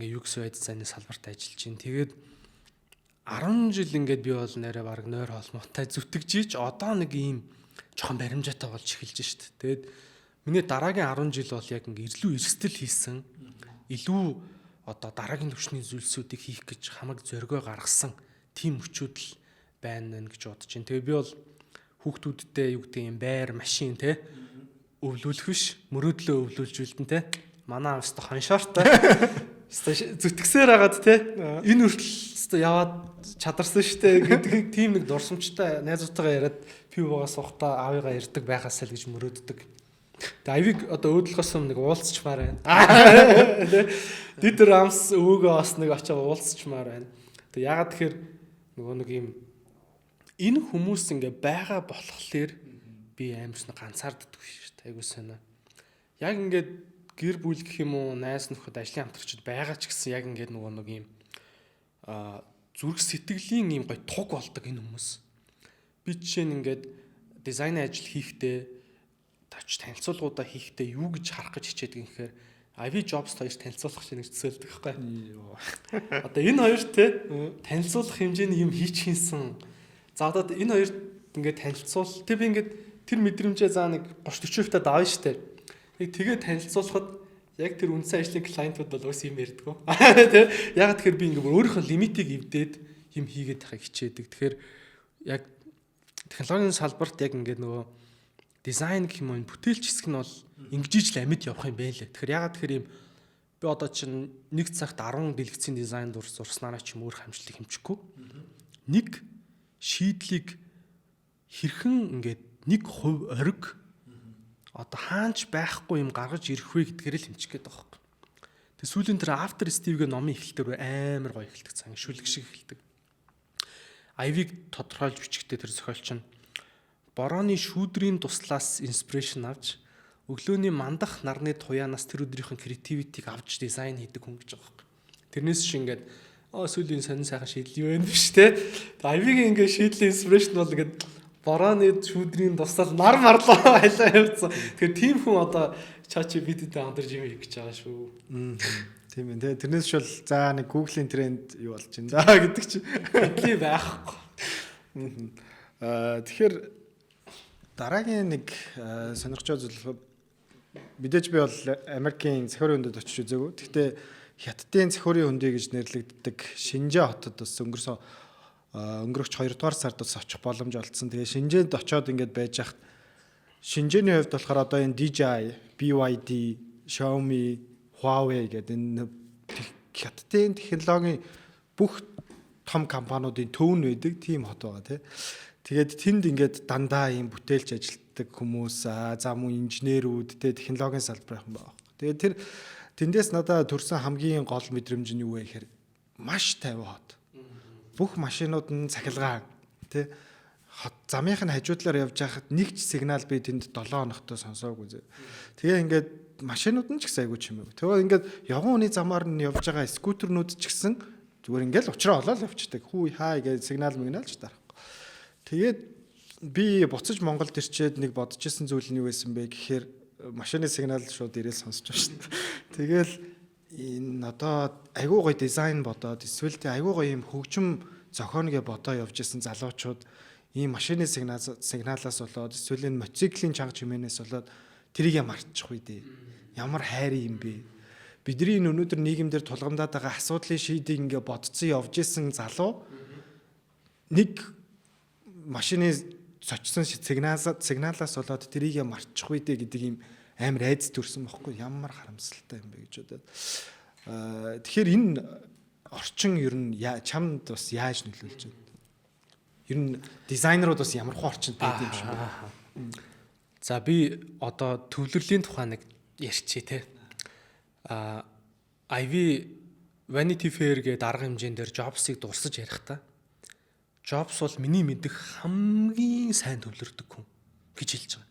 ингээ UX дизайны салбарт ажиллаж байна. Тэгээд 10 жил ингээд би бол нэрээ баг нойр холмоотой зүтгэж ийж одоо нэг ийм жоохон баримжаатай болж эхэлж шүү дээ. Тэгээд Миний дараагийн 10 жил бол яг ингээ илүү эрсдэл хийсэн. Илүү одоо дараагийн түвшний зүйлсүүдийг хийх гэж хамаг зоригоо гаргасан тим хүчүүд л байна гэж бодож байна. Тэгээ би бол хүүхдүүдтэй юу гэдэг юм байр машин те өвлүүлэх биш мөрөөдлөө өвлүүлж үлдэн те манай аав өстө хоншоортой зүтгэсээр хагаад те энэ хүртэл яваад чадарсан штэ гэдэг тийм нэг дурсамжтай найзуудтайгаа яриад пивогоо суухтаа аавыгаа ярьдаг байхасаа л гэж мөрөөддөг. Тэгээ авиг одоо өөдлөхөөс нэг уулзчмаар байна. Дитер амс өвөөгөө бас нэг очиж уулзчмаар байна. Тэгээ ягаад тэгэхээр нөгөө нэг юм энэ хүмүүс ингээ байгаа болохоор би амарч ганцаарддаг шүү дээ. Айгуу сонио. Яг ингээд гэр бүл гэх юм уу, найз нөхөд ажлын хамтрагчид байгаа ч гэсэн яг ингээд нөгөө нэг юм зүрх сэтгэлийн юм гой туг болдог энэ хүмүүс. Би жишээ нь ингээд дизайн ажил хийхдээ тач танилцуулгуудаа хийхдээ юу гэж харах гэж хичээдэг юм гэхээр IV Jobs хоёр танилцуулах шиг нэг төсөөлдөг байхгүй. Одоо энэ хоёр те танилцуулах хэмжээний юм хийчихсэн. За одоо энэ хоёрт ингээд танилцуул. Тэг би ингээд тэр мэдрэмжээ заа нэг 30-40% та давна штэ. Нэг тэгээ танилцуулахад яг тэр үндсэн ажлын клиентууд бол өөс юм ярьдгүү. Тэ яг тэгэхээр би ингээд өөрийнхөө лимитийг эвдээд юм хийгээд тахыг хичээдэг. Тэгэхээр яг технологийн салбарт яг ингээд нөгөө дизайн гэх юм уу бүтээлч хэсэг нь бол ингэж л амьд явах юм байна лээ. Тэгэхээр ягаад тэгэхээр юм би одоо чинь нэг цагт 10 дэлгэцийн дизайн зурснараа ч юм өөр хамжлыг хэмжихгүй. Нэг шийдлийг хэрхэн ингээд 1% ориг одоо хаанч байхгүй юм гаргаж ирэх вэ гэдгээр л хэмжих гээд байгаа юм. Тэг сүүлийн тэр After Steve-ийн номын эхлэлтэр амар гоё эхэлдэг цаа шүлэг шиг эхэлдэг. IV-г тодорхойлж бичгтээ тэр зохиолч нь борооны шүүдрийн туслаас инспирэшн авч өглөөний мандах нарны туяанаас тэр өдрийнхэн креативитиг авч дизайн хийдэг хүн гэж байгаа юм. Тэрнээс чи ингээд сүүлийн сонин сайхан шийдэл юу вэ биш те. IV-гийн ингээд шийдлийн инспирэшн бол ингээд борооны шүүдрийн туслал нар марлаа хайлаа явцсан. Тэгэхээр тийм хүн одоо ChatGPT-тэй хамтарч юм хийх гэж байгаа шүү. Тийм ээ те. Тэрнээс шул за нэг Google-ийн тренд юу болж байна да гэдэг чи хэдий байхгүй. Тэгэхээр дараагийн нэг сонирхолтой зүйл мэдээж би бол Америкийн цахиурын хөндөд очиж үзээгүй. Гэхдээ Хятадын цахиурын хөндөө гэж нэрлэгддэг Шинжээ хотод бас өнгөрөх 2 дугаар сард бас очих боломж олдсон. Тэгээ Шинжээнд очиод ингээд байж хахад Шинжээний хувьд болохоор одоо энэ DJI, BYD, Xiaomi, Huawei гэдэг энэ Хятадын технологийн бүх том компаниудын төвн байдаг тийм хот байгаа тий. Тэгээд тэнд ингээд дандаа ийм бүтээлч ажилтдаг хүмүүс, за мөн инженерүүд, технологийн салбарын байна. Тэгээд тэр тэндээс надад төрсэн хамгийн гол мэдрэмж нь юу вэ гэхээр маш 50 хот. Бүх машинууд нь цахилгаан тий. Замынхын хажуудлаар явж байхад нэг ч сигнал би тэнд 7 хоногтой сонсоогүй. Тэгээ ингээд машинууд нь ч гэсэн айгүй ч юм уу. Тэгээ ингээд явган үний замаар нь явж байгаа скутернүүд ч гэсэн зүгээр ингээд уучраа олоод явчихдаг. Хүү хаа гэж сигнал мигналж дарахгүй. Тэгээд би буцаж Монголд ирчээд нэг бодож исэн зүйл нь юу байсан бэ гэхээр машины сигнал шууд ирээл сонсож байна шүү дээ. Тэгэл энэ одоо айгүй гоё дизайн бодоод эсвэл айгүй гоё юм хөгжим зохионгээ бодоо явж исэн залуучууд ийм машины сигналаас болоод эсвэл энэ мотоциклийн чанга чимээнээс болоод тэрийг мартчих үе дээ. Ямар хайр юм бэ? Бидний өнөөдөр нийгэмдэр тулгамдаад байгаа асуудлын шийдийг ингээ бодцсон явж исэн залуу нэг машины сочсон сигналаас болоод тэрийг мартчих үе дээ гэдэг ийм амар айц төрсөн бохгүй ямар харамсалтай юм бэ гэж бодоод. Тэгэхээр энэ орчин ер нь чамд бас яаж нөлөөлж байна? Ер нь дизайнерууд бас ямар хөө орчинд байдаг юм шиг байна. За би одоо төвлөрлийн тухай нэг ярьчих те. IV Vanity Fair гэдэг арга хэмжээнд дээр Jobs-ыг дурсаж ярих та. Jobs бол миний мэдих хамгийн сайн төвлөрдөг хүн гэж хэлж байгаа.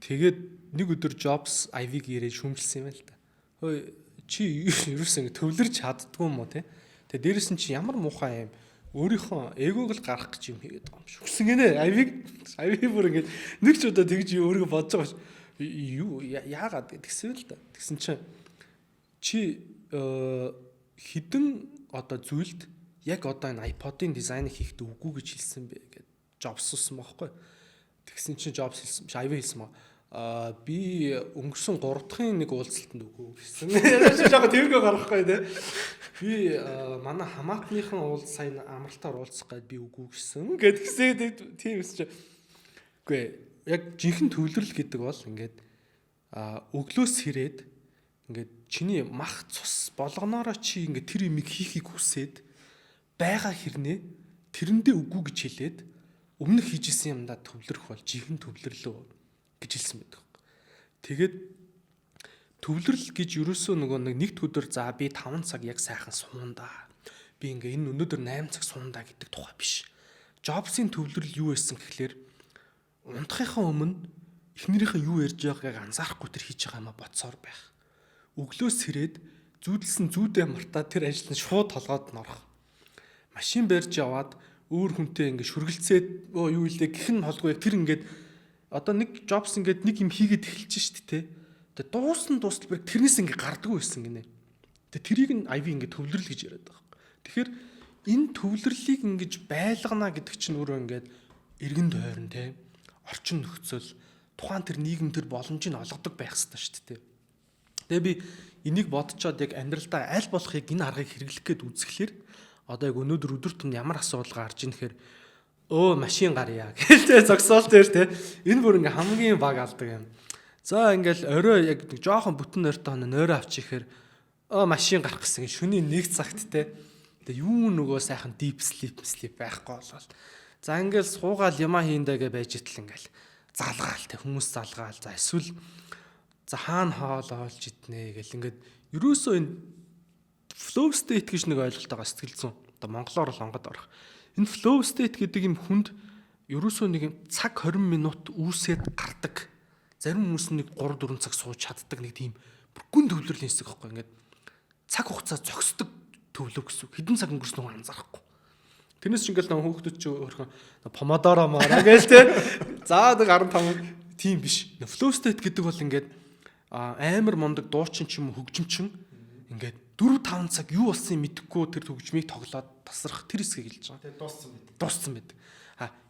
Тэгээд нэг өдөр Jobs IV-г ирээд шүүмжилсэн юм байна л да. Хөөе чи ерөөсөө төвлөрч чаддгүй юм уу те. Тэгээд дээрэс нь чи ямар муухай юм өөрийнхөө эгоог л гарах гэж юм хийгээд байгаа юм шиг. Хүсэн гинэ IV бүр ингээд нэг ч удаа тэгж өөрийгөө бодож байгаа юу яагаад гэсэн л да. Тэгсэн чинь чи хідэн одоо зүйлд яг одоо энэ iPod-ын дизайныг хийхдээ үгүй гэж хэлсэн бэ гэд Jobs уссан байхгүй. Тэгсэн чинь Jobs хэлсэн IV хэлсэн маа би өнгөрсөн 3 дахь нэг уулзалтанд үгүй гэсэн. Жаахан тэргээ гаргахгүй те. Би манай хамаатныхан сайн амралтаар уулзах гээд би үгүй гэсэн. Гэдгсэн тийм өсч. Үгүй яг жинхэнэ төвлөрөл гэдэг бол ингээд өглөөс хэрээд ингээд чиний мах цус болгоноороо чи ингээд тэр юмыг хийхийг хүсээд байгаа хэрнээ тэрэндээ үгүй гэж хэлээд өмнөх хийжсэн юмдаа төвлөрөх бол жинхэнэ төвлөрлөө гэж хэлсэн байдаг. Тэгээд төвлөрөл гэж ерөөсөө нөгөө нэг өдөр за би 5 цаг яг сайхан суунда. Би ингээ энэ өнөөдөр 8 цаг суунда гэдэг тухай биш. Jobs-ийн төвлөрөл юу байсан гэхлээр унтахынхаа өмнө эхнэрийнхээ юу ярьж байгааг анзаарахгүй тэр хийж байгаа юмаа бодсоор байх. Өглөөс сэрээд зүүдэлсэн зүүдээ мартаад тэр ажилд нь шууд толгойд н орох. Машин барьж яваад өөр хүнтэй ингээ шүргэлцээд юу илээ гэх нь холгүй тэр ингээд одоо нэг Jobs ингээд нэг юм хийгээд эхэлж штт те. Тэгээ дуусна дуустал тэрнээс ингээ гардаггүй байсан гинэ. Тэгээ тэрийг нь IV ингээ төвлөрөл гэж яриад байгаа. Тэгэхээр энэ төвлөрлийг ингэж байлгана гэдэг чинь өөрөө ингээд эргэн тойрон те. Орчин нөхцөл тухайн тэр нийгэм тэр боломжийг олгодог байх хэрэгтэй шүү дээ. Тэгээ би энийг бодцоод яг амьдралдаа аль болох яг энэ аргыг хэрэглэх гээд үзэхлээр одоо яг өнөөдөр өдөр тутмын ямар асуудал гарч ийн гэхээр машин гарьяа гэлтэй зогсоол дээр те энэ бүр ингээ хамгийн баг алдаг юм. За ингээл орой яг жоохон бүтэн нойртой нойроо авчихээр машин гарах гэсэн шөнийн 1 цагт те. Тэгээ юу нөгөө сайхан deep sleep байхгүй болол. За ингээл суугаал ямаа хийндээгээ байж итэл ингээл залгаал те хүмүүс залгаал. За эсвэл за хаана хоол олж иднэ гэл ингээд ерөөсөө энэ flow state гэж нэг ойлголт байгаа сэтгэл зүйн. Одоо монголоор л онгод орох. Энэ flow state гэдэг юм хүнд ерөөсөө нэг цаг 20 минут үүсээд гардаг. Зарим хүмүүс нэг 3-4 цаг сууж чаддаг нэг тийм бүргүн төвлөрлийн хэсэг байхгүй ингээд цаг хугацаа зогсдог төвлөв гэсэн. Хэдэн цаг өнгөрснөө анзаарахгүй. Тэрнээс ч ингээл нэг хүүхдүүд ч өөрхөн помодоро маараа гээл те. За 15 тийм биш. Flow state гэдэг бол ингээд амар мондөг дуучин ч юм уу хөгжимчин ингээд 4-5 цаг юу болсон мэдэхгүй тэр хөгжмийг тоглоод тасрах тэр хэсгийг хэлж байгаа. Тэгээ дууссан байдаг.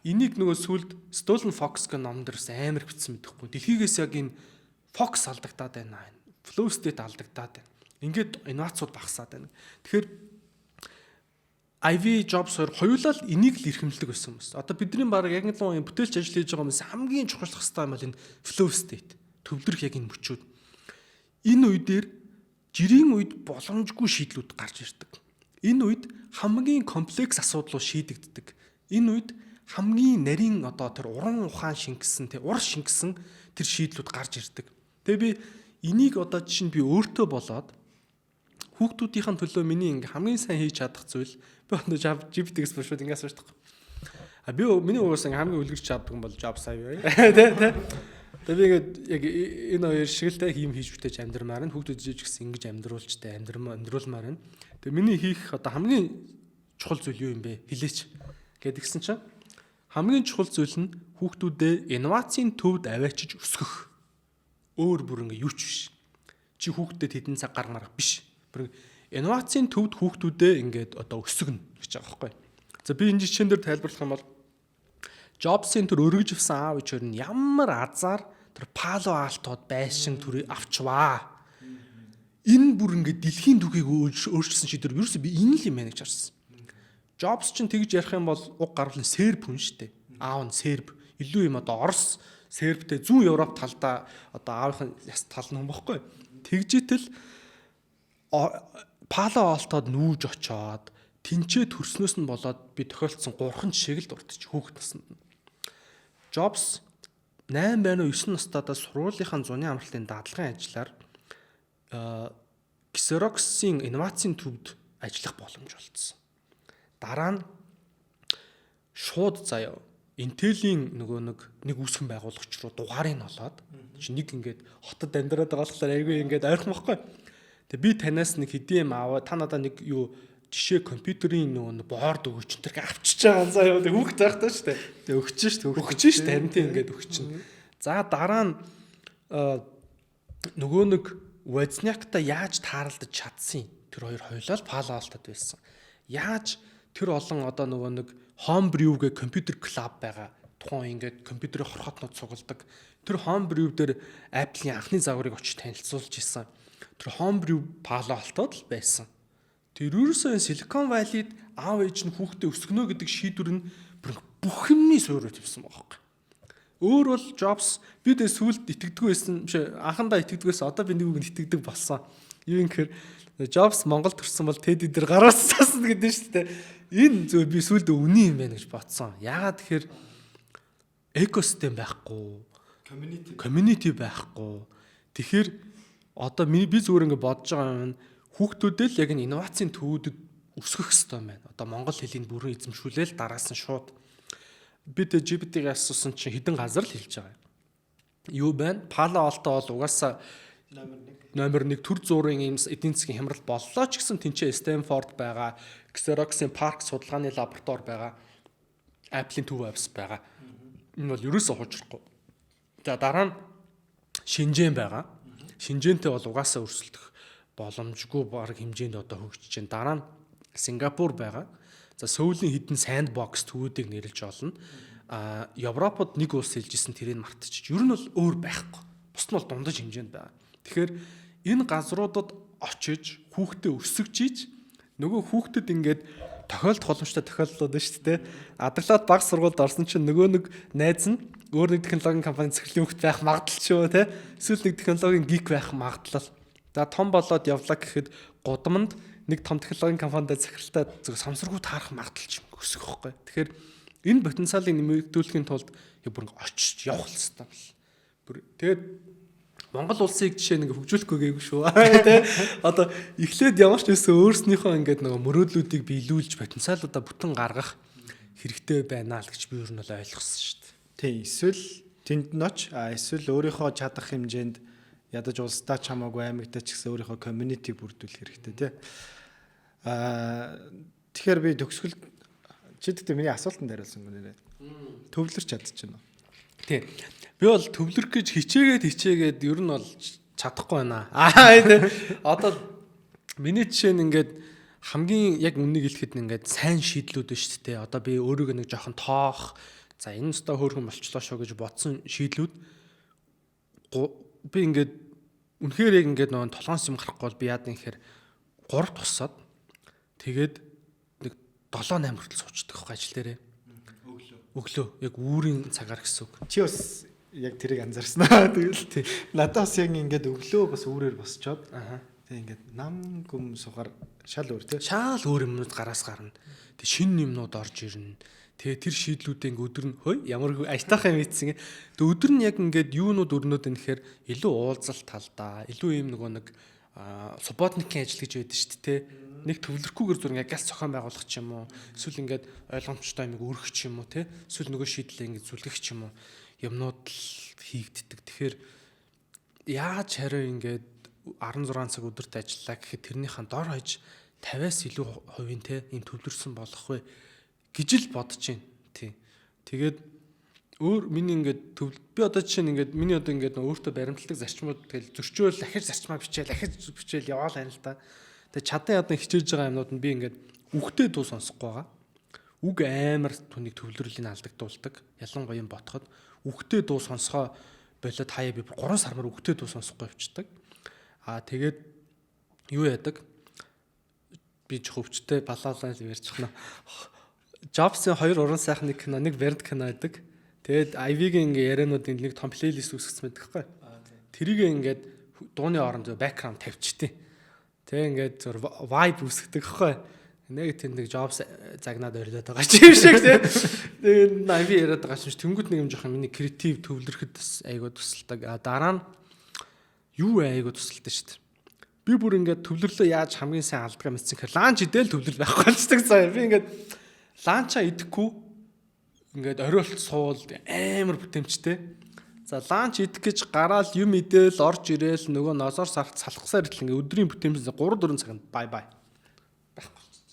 Энийг нөгөө сүлд Stolen Fox гэх ном дээрс амар бичсэн мэдэхгүй. Дэлхийгээс яг энэ Fox алдагдаад байна. Flow state алдагдаад байна. Ингээд инновацууд багасаад байна. Тэгэхээр IV Jobs хоёулаа л энийг л эрхэмлдэг байсан юм байна. Одоо бидний баг яг нэг л бүтээлч ажил хийж байгаа хүмүүс хамгийн чухалх хэстэй юм бол энэ flow state. Төвлөрөх яг энэ мөчүүд. Энэ үедэр жирийн үед боломжгүй шийдлүүд гарч ирдэг. Энэ үед хамгийн комплекс асуудлууд шийдэгддэг. Энэ үед хамгийн нарийн одоо тэр уран ухаан шингэсэн ур шингэсэн тэр шийдлүүд гарч ирдэг. Тэгээ би энийг одоо чинь би өөртөө болоод хүүхдүүдийн төлөө миний ингээ хамгийн сайн хийж чадах зүйл би одоо GPT-гээс шууд ингээс суучдаг. Би миний угаасаа хамгийн үлгэрч чаддаг юм бол Jobs IV тий. Тэгээ би ингээд яг энэ хоёр шиг л те хийм хийж бүтээж амьдрмаар нь хүүхдүүд жиж гэсэн ингэж амьдруулжтай амьдруулмаар нь. Тэгээ миний хийх одоо хамгийн чухал зүйл юу юм бэ? Хэлээч гэд гисэн чинь хамгийн чухал зүйл нь хүүхдүүдэд инновацийн төвд аваачиж өсгөх. Өөр бүр ингээ юу ч биш. Чи хүүхдэд хэдэн цаг гаргах биш. Бүр инновацийн төвд хүүхдүүдэд ингээд одоо өсгөнө гэж байгаа байхгүй. За би энэ жишээн дээр тайлбарлах юм бол Jobs-ийн тэр өргөжвсөн аав ичээр нь ямар азар тэр Palo Alto-д байшин төрөө авчваа. Энэ бүр ингээд дэлхийн түүхийг өөрчилсөн шийдвэр ерөөсөө би энэ л юм байна гэж харсан. Jobs чинь тэгж ярих юм бол уг гарвал серб хүн штэ. Аав нь серб. Илүү юм одоо Орос, сербтэй зүүн Европ талдаа одоо аавын тал нь юм бохгүй. Тэгжитэл Palo Alto-д нүүж очоод тэнцээ төрснөөс нь болоод би тохиолдсон 3 жишээг л дурдчих хүүхэд наснд. Jobs 8 байна уу 9 настайдаа сургуулийнхаа зуны амралтын даатгалын ажлаар Xerox-ийн инновацийн төвд ажиллах боломж олдсон. Дараа нь шууд заяа Intel-ийн нөгөө нэг үүсгэн байгуулагч руу дугаарыг олоод чи нэг ингээд хотод амьдраад байгаа болохоор айгүй ингээд ойрхон байхгүй. Тэгээ би танаас нэг хэдийн юм аваа та надаа нэг юу жишээ компьютерийн нөгөө борд өгөөч энэ авчиж байгаа заяа тэг хүүхд байхдаа шүү дээ. Тэг өгч шүү дээ. Харин тийм ингээд өгчин. За дараа нь нөгөө нэг Wozniak-та яаж тааралдаж чадсан тэр хоёр хоёулаа Palo Alto-д байсан. Яаж тэр олон одоо нөгөө нэг Homebrew гэх компьютер клуб байгаа тухайн ингээд компьютерийн хорхотнууд цугладаг. Тэр homebrew дээр Apple-ийн анхны загварыг очиж танилцуулж исэн. Тэр homebrew Palo Alto-д л байсан. Тэр ерөөсөө Silicon Valley-д аав ээж нь хүүхдээ өсгөнө гэдэг шийдвэр нь бүх юмний суурь тавьсан байгаа юм. Өөр бол Jobs бид сүүлд итгэдэггүй байсан биш анхандаа итгэдэггүйсэн одоо би нэг үг итгэдэг болсон. Юу юм гэхээр Jobs Монгол төрсэн бол тэд дээр гараас цаасна гэдэг нь шүү дээ. Энэ зөв би сүүлд үний юм байна гэж бодсон. Яагаад тэгэхээр экосистем байхгүй, community байхгүй. Тэгэхээр одоо би зүгээр ингэ бодож байгаа юм хүүхдүүдээ л яг энэ инновацийн төвүүдэд өсгөх хэрэгтэй байна. Одоо монгол хэлийг бүрэн эзэмшүүлээл дараас нь шууд бид GPT-г асуусан чинь хэдэн газар л хэлж байгаа юм. Юу байна? Palo Alto бол угаасаа номер 1 төр зуурын ийм эдийн засгийн хямрал боллоо ч гэсэн тэнцээ Stanford байгаа, Xerox-ийн Park судалгааны лаборатори байгаа, Apple-ийн төв офис байгаа. Энэ бол ерөөсөө хужрахгүй. За дараа нь Шинжээн байгаа. Шинжээнтэй бол угаасаа өрсөлдөх боломжгүй баг хэмжээнд одоо хөгжиж байна. Дараа нь Сингапур байгаа. За Сөүлийн хідэн sandbox төвүүдийг нэрлэж олно. Европод нэг улс хэлжсэн тэрийг мартчих. Ер нь бол өөр байхгүй. Бус нь бол дундаж хэмжээнд байгаа. Тэгэхээр энэ газруудад очиж хүүхдээ өсгөж нөгөө хүүхдэд ингээд тохиолдох боломжтой тохиолдлууд байна шүү дээ. Адаглаад баг сургуульд орсон чинь нөгөө нэг найз нь өөр нэг технологийн компани захирлын хүүхэд байх магадлал ч юу те. Эсвэл нэг технологийн гик байх магадлал. За том болоод явлаа гэхэд гудамд нэг том технологийн компанид захиралтай зөв самсаргуу таарах магадлал ч өсөх байхгүй. Тэгэхээр энэ потенциалыг нэмэгдүүлэхийн тулд бүр очиж явах хэрэгтэй байна. Тэгээд Монгол улсыг жишээ нэг хөгжүүлэхгүй гээгүй шүү. Тэ одоо эхлээд ямар ч байсан өөрснийхөө ингээд нөгөө мөрөөдлүүдийг биелүүлж потенциалуудаа бүтэн гаргах хэрэгтэй байна л гэж би ер нь бол ойлгосон шүү дээ. Тийм эсвэл тэнд ноч эсвэл өөрийнхөө чадах хэмжээнд ядаж улсдаа ч хамаагүй аймагтаа ч гэсэн өөрийнхөө community бүрдүүлэх хэрэгтэй тий. Тэгэхээр би төгсгөл чидэгтэй миний асуултанд хариулсан гэнэ. Төвлөрч чадчихна уу? Тий. Би бол төвлөрөх гэж хичээгээд ер нь бол чадахгүй байна. Одоо миний жишээ нь ингээд хамгийн яг үннийг хэлэхэд ингээд сайн шийдлүүд байна шүү дээ. Одоо би өөрийгөө нэг жоохон тоох за энэ өстой хөөрхөн болчлоо шүү гэж бодсон шийдлүүд би ингээд үнэхээр яг ингээд нөгөө толгоос юм гарахгүй бол би яад гэхээр 3 тусаад тэгээд нэг 7-8 хүртэл суучдаг хөө ажил дээрээ. Өглөө яг үүрийн цагаар гэсэн үг. Чи бас яг тэрийг анзаарснаа. Тэгэл тий. Надаас яг ингээд өглөө бас үүрээр босчоод тий ингээд нам гүм сугаар шал өөр тий. Шал өөр юмнууд гараас гарна. Тэг шинэ юмнууд орж ирнэ. Тэгээ тэр шийдлүүдээ ингээд өдөр нь хөөе ямар аятайхан юм ийцсэн. Тэг өдөр нь яг ингээд юунууд өрнөд энэ гэхээр илүү уулзалт талдаа, илүү юм нэг субботникийн ажил гэж байдаг шүү дээ. Нэг төвлөрөхгүйгээр зүр ингээд газ цохон байгуулах ч юм уу. Эсвэл ингээд ойлгомжтой юмыг өргөх ч юм уу тий. Эсвэл нөгөө шийдлээ ингээд зүлгэх ч юм уу. Юмнууд л хийгддэг. Тэгэхээр яаж харин ингээд 16 цаг өдөрт ажиллаа гэхэд тэрнийхэн дор хаяж 50-аас илүү хувийн те ийм төвлөрсөн болох вэ гэж л бодож байна. Тий. Тэгээд өөр миний ингээд би одоо жишээ нь ингээд миний одоо ингээд өөртөө баримтлагдаг зарчмууд тэгэл зөрчөөл ахиж зарчмаа бичээл яваал байна л да. Тэгээд чадан ядан хичээж байгаа юмнууд нь би ингээд үгтэй дуу сонсохгүй байгаа. Үг амар түүнийг төвлөрлийн алдагдуулдаг. Ялангуяа юм ботход үгтэй дуу сонсгоо болоод хаяа би 3 сар мөр үгтэй дуу сонсохгүй явчихдаг. Тэгээд юу яадаг? Би ч хөвчтэй балаалаа ярьчихна. Jobs-ийн 2 уран сайхны кино, нэг Bernd кино байдаг. Тэгээд IV-ийн ингээ яриануудын нэг том плейлист үүсгэсэн байдаг хгүй. Тэрийг ингээд дууны оронд бэкграунд тавьчихдээ. Тэг ингээд зур vibe үүсгдэг хгүй. Нэг тэнд Jobs загнаад орилоод байгаа ч юм шиг тий. Тэгээд IV яриад байгаа ч тэнгууд нэг юм жоох миний креатив төвлөрөхөд айгуу тусалдаг. Дараа нь юу айгуу тусалдаг шүү дээ. Би бүр ингээд төвлөрлөө яаж хамгийн сайн алдгаа мэдсэн гэхээр ланч идэл төвлөрөл байхгүй болчихдаг заа. Би ингээд ланчаа идэхгүй ингээд оройролт суул амар бүтэмжтэй. За ланч идэх гэж гараал юм идээл орж ирээл нөгөө носоор салхасаар идэл ингээд өдрийн бүтэмжээс 3-4 цагт бай бай.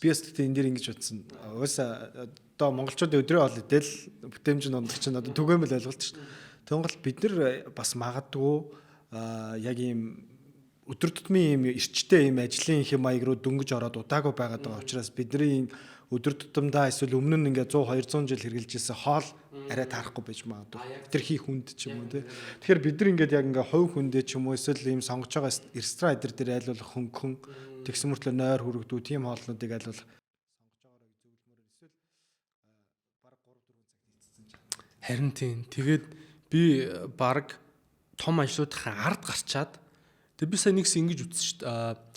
Би бас тэгтээ энэ дэр ингэж бодсон. Угаасаа одоо монголчууд өдрөө ол идэл бүтэмж нь ундаг чинь одоо түгээмэл ойлголт шүү дээ. Тэнгол бид нар бас магадгүй яг ийм өдөр тутмын ийм эрчтэй ийм ажлын хэм маяг руу дөнгөж ороод удаагүй байгаад байгаа учраас бидний өдөр тутамдаа эсвэл өмнө нь ингээд 100 200 жил хэрглэж ирсэн хоол арай таарахгүй байж магадгүй. Хитрхи хүнд ч юм уу тий. Тэгэхээр бид нар ингээд яг ингээд хувь хүндээ ч юм уу эсвэл ийм сонгож байгаа ресторан эдэр дээр айлуулах хөнгөн тэгсэн мөртлөө нойр хүрэгдүү тийм хоолнуудыг айлуулах Харин тийм. Тэгээд би баг том ажлуудын ард гарчаад тэг би сая нэгс ингэж үзсэн шүү дээ.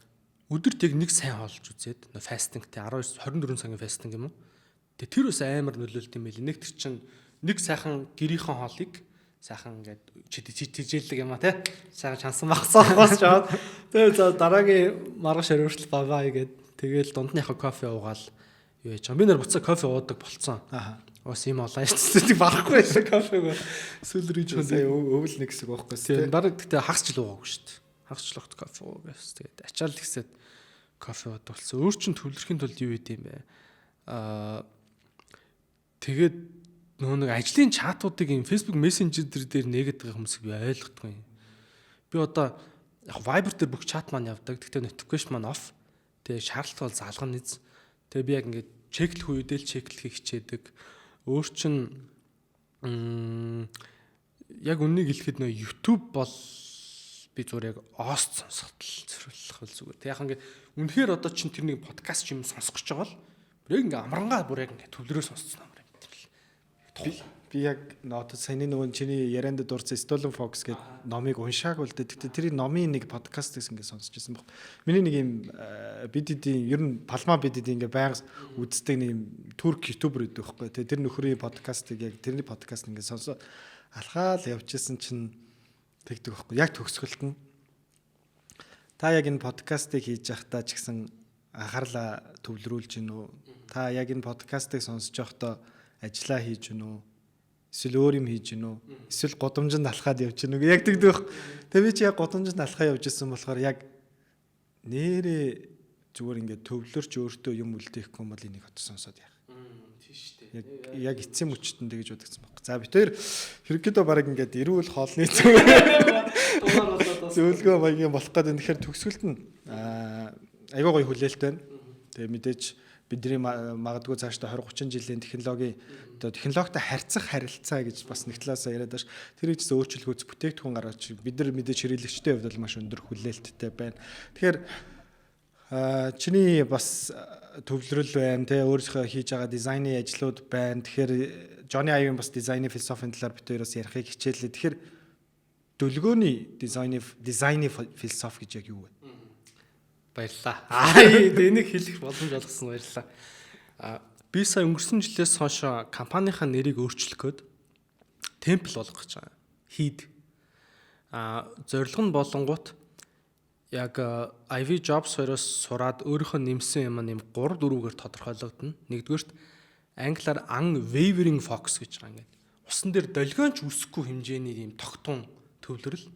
Өдөрт яг нэг сайн хоолж үзээд фастингтэй 19 24 цагийн фастинг юм уу. Тэг тэр бас амар нөлөөлт юм байли. Нэг тэр чинь нэг сайхан гэрийнхэн хоолыг сайхан ингээд чижээлдэг юм а тий. Сайхан чансан багсаа бас жаад. Тэгээ дараагийн маргаш өрөвчл баваа игээд тэгээл дундныхаа кофе уугаал юу яж. Би нэр буцаа кофе уудаг болцсон. Аа. Ус юм олаа шүү дээ. Барахгүй байсан кофег. Сүүлрийж сая өвөл нэг хэсэг байхгүй шүү дээ. Бараг гэхдээ хагас жил уугаагүй шүү дээ. Хагас жил огт кофе уугаас тэгээд ачаал гисэд кофе уудаг болсон. Өөр чин төвлөрхийн тулд юу хийд юм бэ? Тэгээд нөгөө нэг ажлын чатуудыг юм Facebook Messenger дээр нээгээд байгаа хүмүүсийг би ойлгохгүй юм. Би одоо яг Viber дээр бүх чат маань явдаг. Гэхдээ notification маань off. Тэгээд шаардлагатай бол залгана нэз. Тэгээд би яг ингээд чеклэх үедээ л чеклэхийг хичээдэг. Өөр чин яг үннийг хэлэхэд нөө YouTube бол би зүгээр яг ост сонсоход л зөвлөх бол зүгээр. Тэг яг ингээд үнэхээр одоо чин тэр нэг подкаст юм сонсох гэж байгаа л бүр яг ингээд амрангаа бүр яг ингээд төвлөрөө сонсцсон юм байна. Би яг нотод саяны нөгөө чиний ярианд дурдсан Stolen Fox гэдэг номыг уншааг бол гэхдээ тэр номын нэг подкастээс ингээд сонсч байсан баг. Миний нэг юм BDD ер нь Palma BDD ингээд байнга үздэг нэг юм турк ютубер гэдэг байхгүй. Тэгээ тэр нөхрийн подкастыг яг тэрний подкаст ингээд сонсоо алхаал явчихсан чинь тэгдэг байхгүй. Яг төгсгөлтөн та яг энэ подкастыг хийж явахдаа ч гэсэн анхаарлаа төвлөрүүлж гин үү? Та яг энэ подкастыг сонсож явахдаа ажиллаа хийж гин үү? Эсвэл өөр юм хийж гин үү? Эсвэл годомжинд алхаад явж гин үү? Яг тэгдэг байх. Тэгээ би чи яг годомжинд алхаа явж исэн болохоор яг нэрээ зүгээр ингээд төвлөрч өөртөө юм үлдээхгүй юм бол энийг хот сонсоод яах. Тийм шүү дээ. Яг эцсийн мөчтөнд тэгж бодогдсон баг. За би тэр хэрэгэдөө бараг ингээд эрүүл хоолны зөвлөгөө маягийн болох гэдэг нь тэгэхээр төгсгөлт нь айгаа гоё хүлээлт байна. Тэгээ мэдээж бидний магадгүй цаашдаа 20 30 жилийн технологийн одоо технологитой харьцах харилцаа гэж бас нэг талаасаа яриад байна. Тэр их зөв өөрчлөлгөөц бүтээгдэхүүн гаргаж бид нар мэдээж хэрэглэгчтэй хувьд бол маш өндөр хүлээлттэй байна. Тэгэхээр чиний бас төвлөрөл байна те өөрийнхөө хийж байгаа дизайны ажлууд байна. Тэгэхээр Johnny Ive-ийн бас дизайны философийн талаар бид хоёроос ярихыг хичээлээ. Тэгэхээр дөлгөөний дизайны философи гэж яг юу вэ? Баярлалаа. Энийг хэлэх боломж олгосон баярлалаа. Би сая өнгөрсөн жилээс хойш компанийнхаа нэрийг өөрчлөх гээд темпл болгох гэж байгаа. Хийд. Зорилго нь болонгууд яг Ivy Jobs хоёроос сураад өөрийнхөө нэмсэн юм нэм 3 4-гээр тодорхойлогдно. Нэгдүгээрт англиар unwavering focus гэж байгаа ингээд. Усан дээр долгионч үсэхгүй хэмжээний юм тогтун төвлөрөл.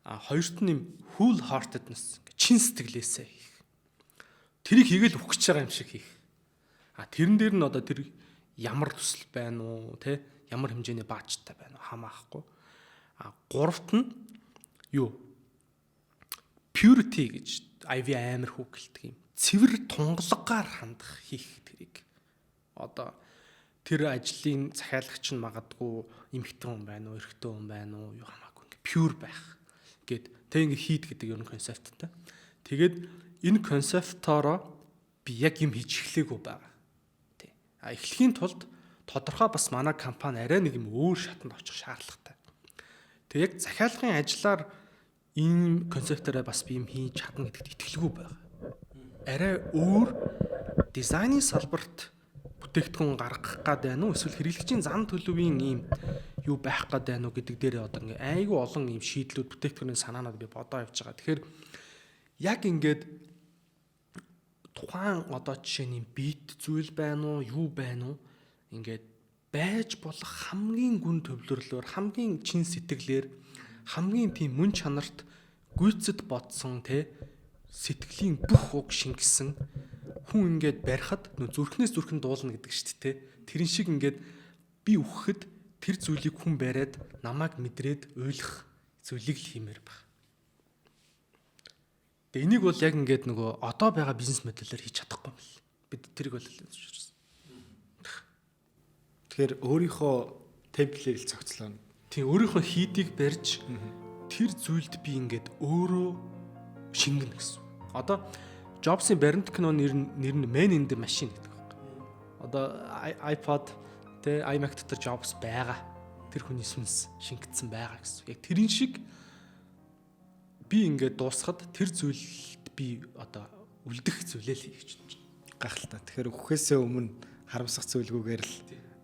Хоёрт нь юм wholeheartedness чин сэтгэлээсээ хийх. Тэрийг хийгээл өгч байгаа юм шиг хийх. Тэрэн дээр нь одоо тэр ямар төсөл байна уу, те? Ямар хэмжээний баажтай байна уу хамаахгүй. Гуравт нь юу? Purity гэж Ivy амар хүүгэлдэг юм. Цэвэр тунгалагаар хандах хийх тэрийг. Одоо тэр ажлын захиалагч нь магадгүй эмэгтэй хүн байна уу, эрэгтэй хүн байна уу, юу хамаагүй ингээ pure байх. Гэт тэг ингээ хийд гэдэг юм концепттай. Тэгээд энэ концептоороо би яг юм хийж эхлэегүй байгаа. Тий. Эхлэхийн тулд тодорхой бас манай компани арай нэг юм өөр шатанд очих шаардлагатай. Тэг яг захиалгын ажлаар энэ концептаараа бас би юм хийж чадна гэдэгт итгэлгүй байгаа. Арай өөр дизайны салбарт бүтээгдэхүүн гаргах гад байна уу эсвэл хэрэглэгчийн зан төлөвийн ийм юу байх гад байна уу гэдэг дээр одоо ингээ айгүй олон ийм шийдлүүд бүтээгдэхүүний санаанууд би бодоо явж байгаа. Тэгэхээр яг ингээд тухайн одоо жишээ нь бит зүйл байна уу юу байна уу ингээд байж болох хамгийн гүн төвлөрлөөр хамгийн чин сэтгэлээр хамгийн тийм мөн чанарт гүйцэд бодсон те сэтгэлийн бүх уг шингэсэн хүн ингээд барихад нөө зүрхнээс зүрхэн дуулна гэдэг шүү дээ. Тэрэн шиг ингээд би үхэхэд тэр зүйлийг хүн бариад намайг мэдрээд ойлгох зүйлийг л хиймээр баг. Тэгээ энийг бол яг ингээд нөгөө одоо байгаа бизнес модельээр хийж чадахгүй юм л. Бид тэрийг бол хэлж. Тэгэхээр өөрийнхөө темплийг цогцлоо. Тийм өөрийнхөө хийдийг барьж тэр зүйлд би ингээд өөрөө шингэнэ гэсэн. Одоо Jobs-ийн баримт кино нэр нь Man in the Machine гэдэг байна. Одоо iPod тэ iMac дотор Jobs байгаа. Тэр хүний сүнс шингэсэн байгаа гэсэн. Яг тэрэн шиг би ингээд дуусахад тэр зүйлд би одоо үлдэх зүйлээ л хийж байна. Гахалтай. Тэгэхээр үхээсээ өмнө харамсах зүйлгүйгээр л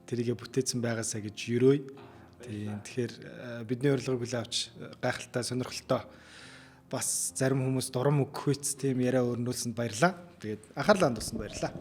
тэрийгэ бүтээсэн байгаасаа гэж ерөөй. Тийм. Тэгэхээр бидний урилгыг хүлээн авч гайхалтай сонирхолтой бас зарим хүмүүс дурам өгөх үст тийм яриа өрнүүлсэнд баярлаа. Тэгээд анхаарлаа хандуулсанд баярлаа.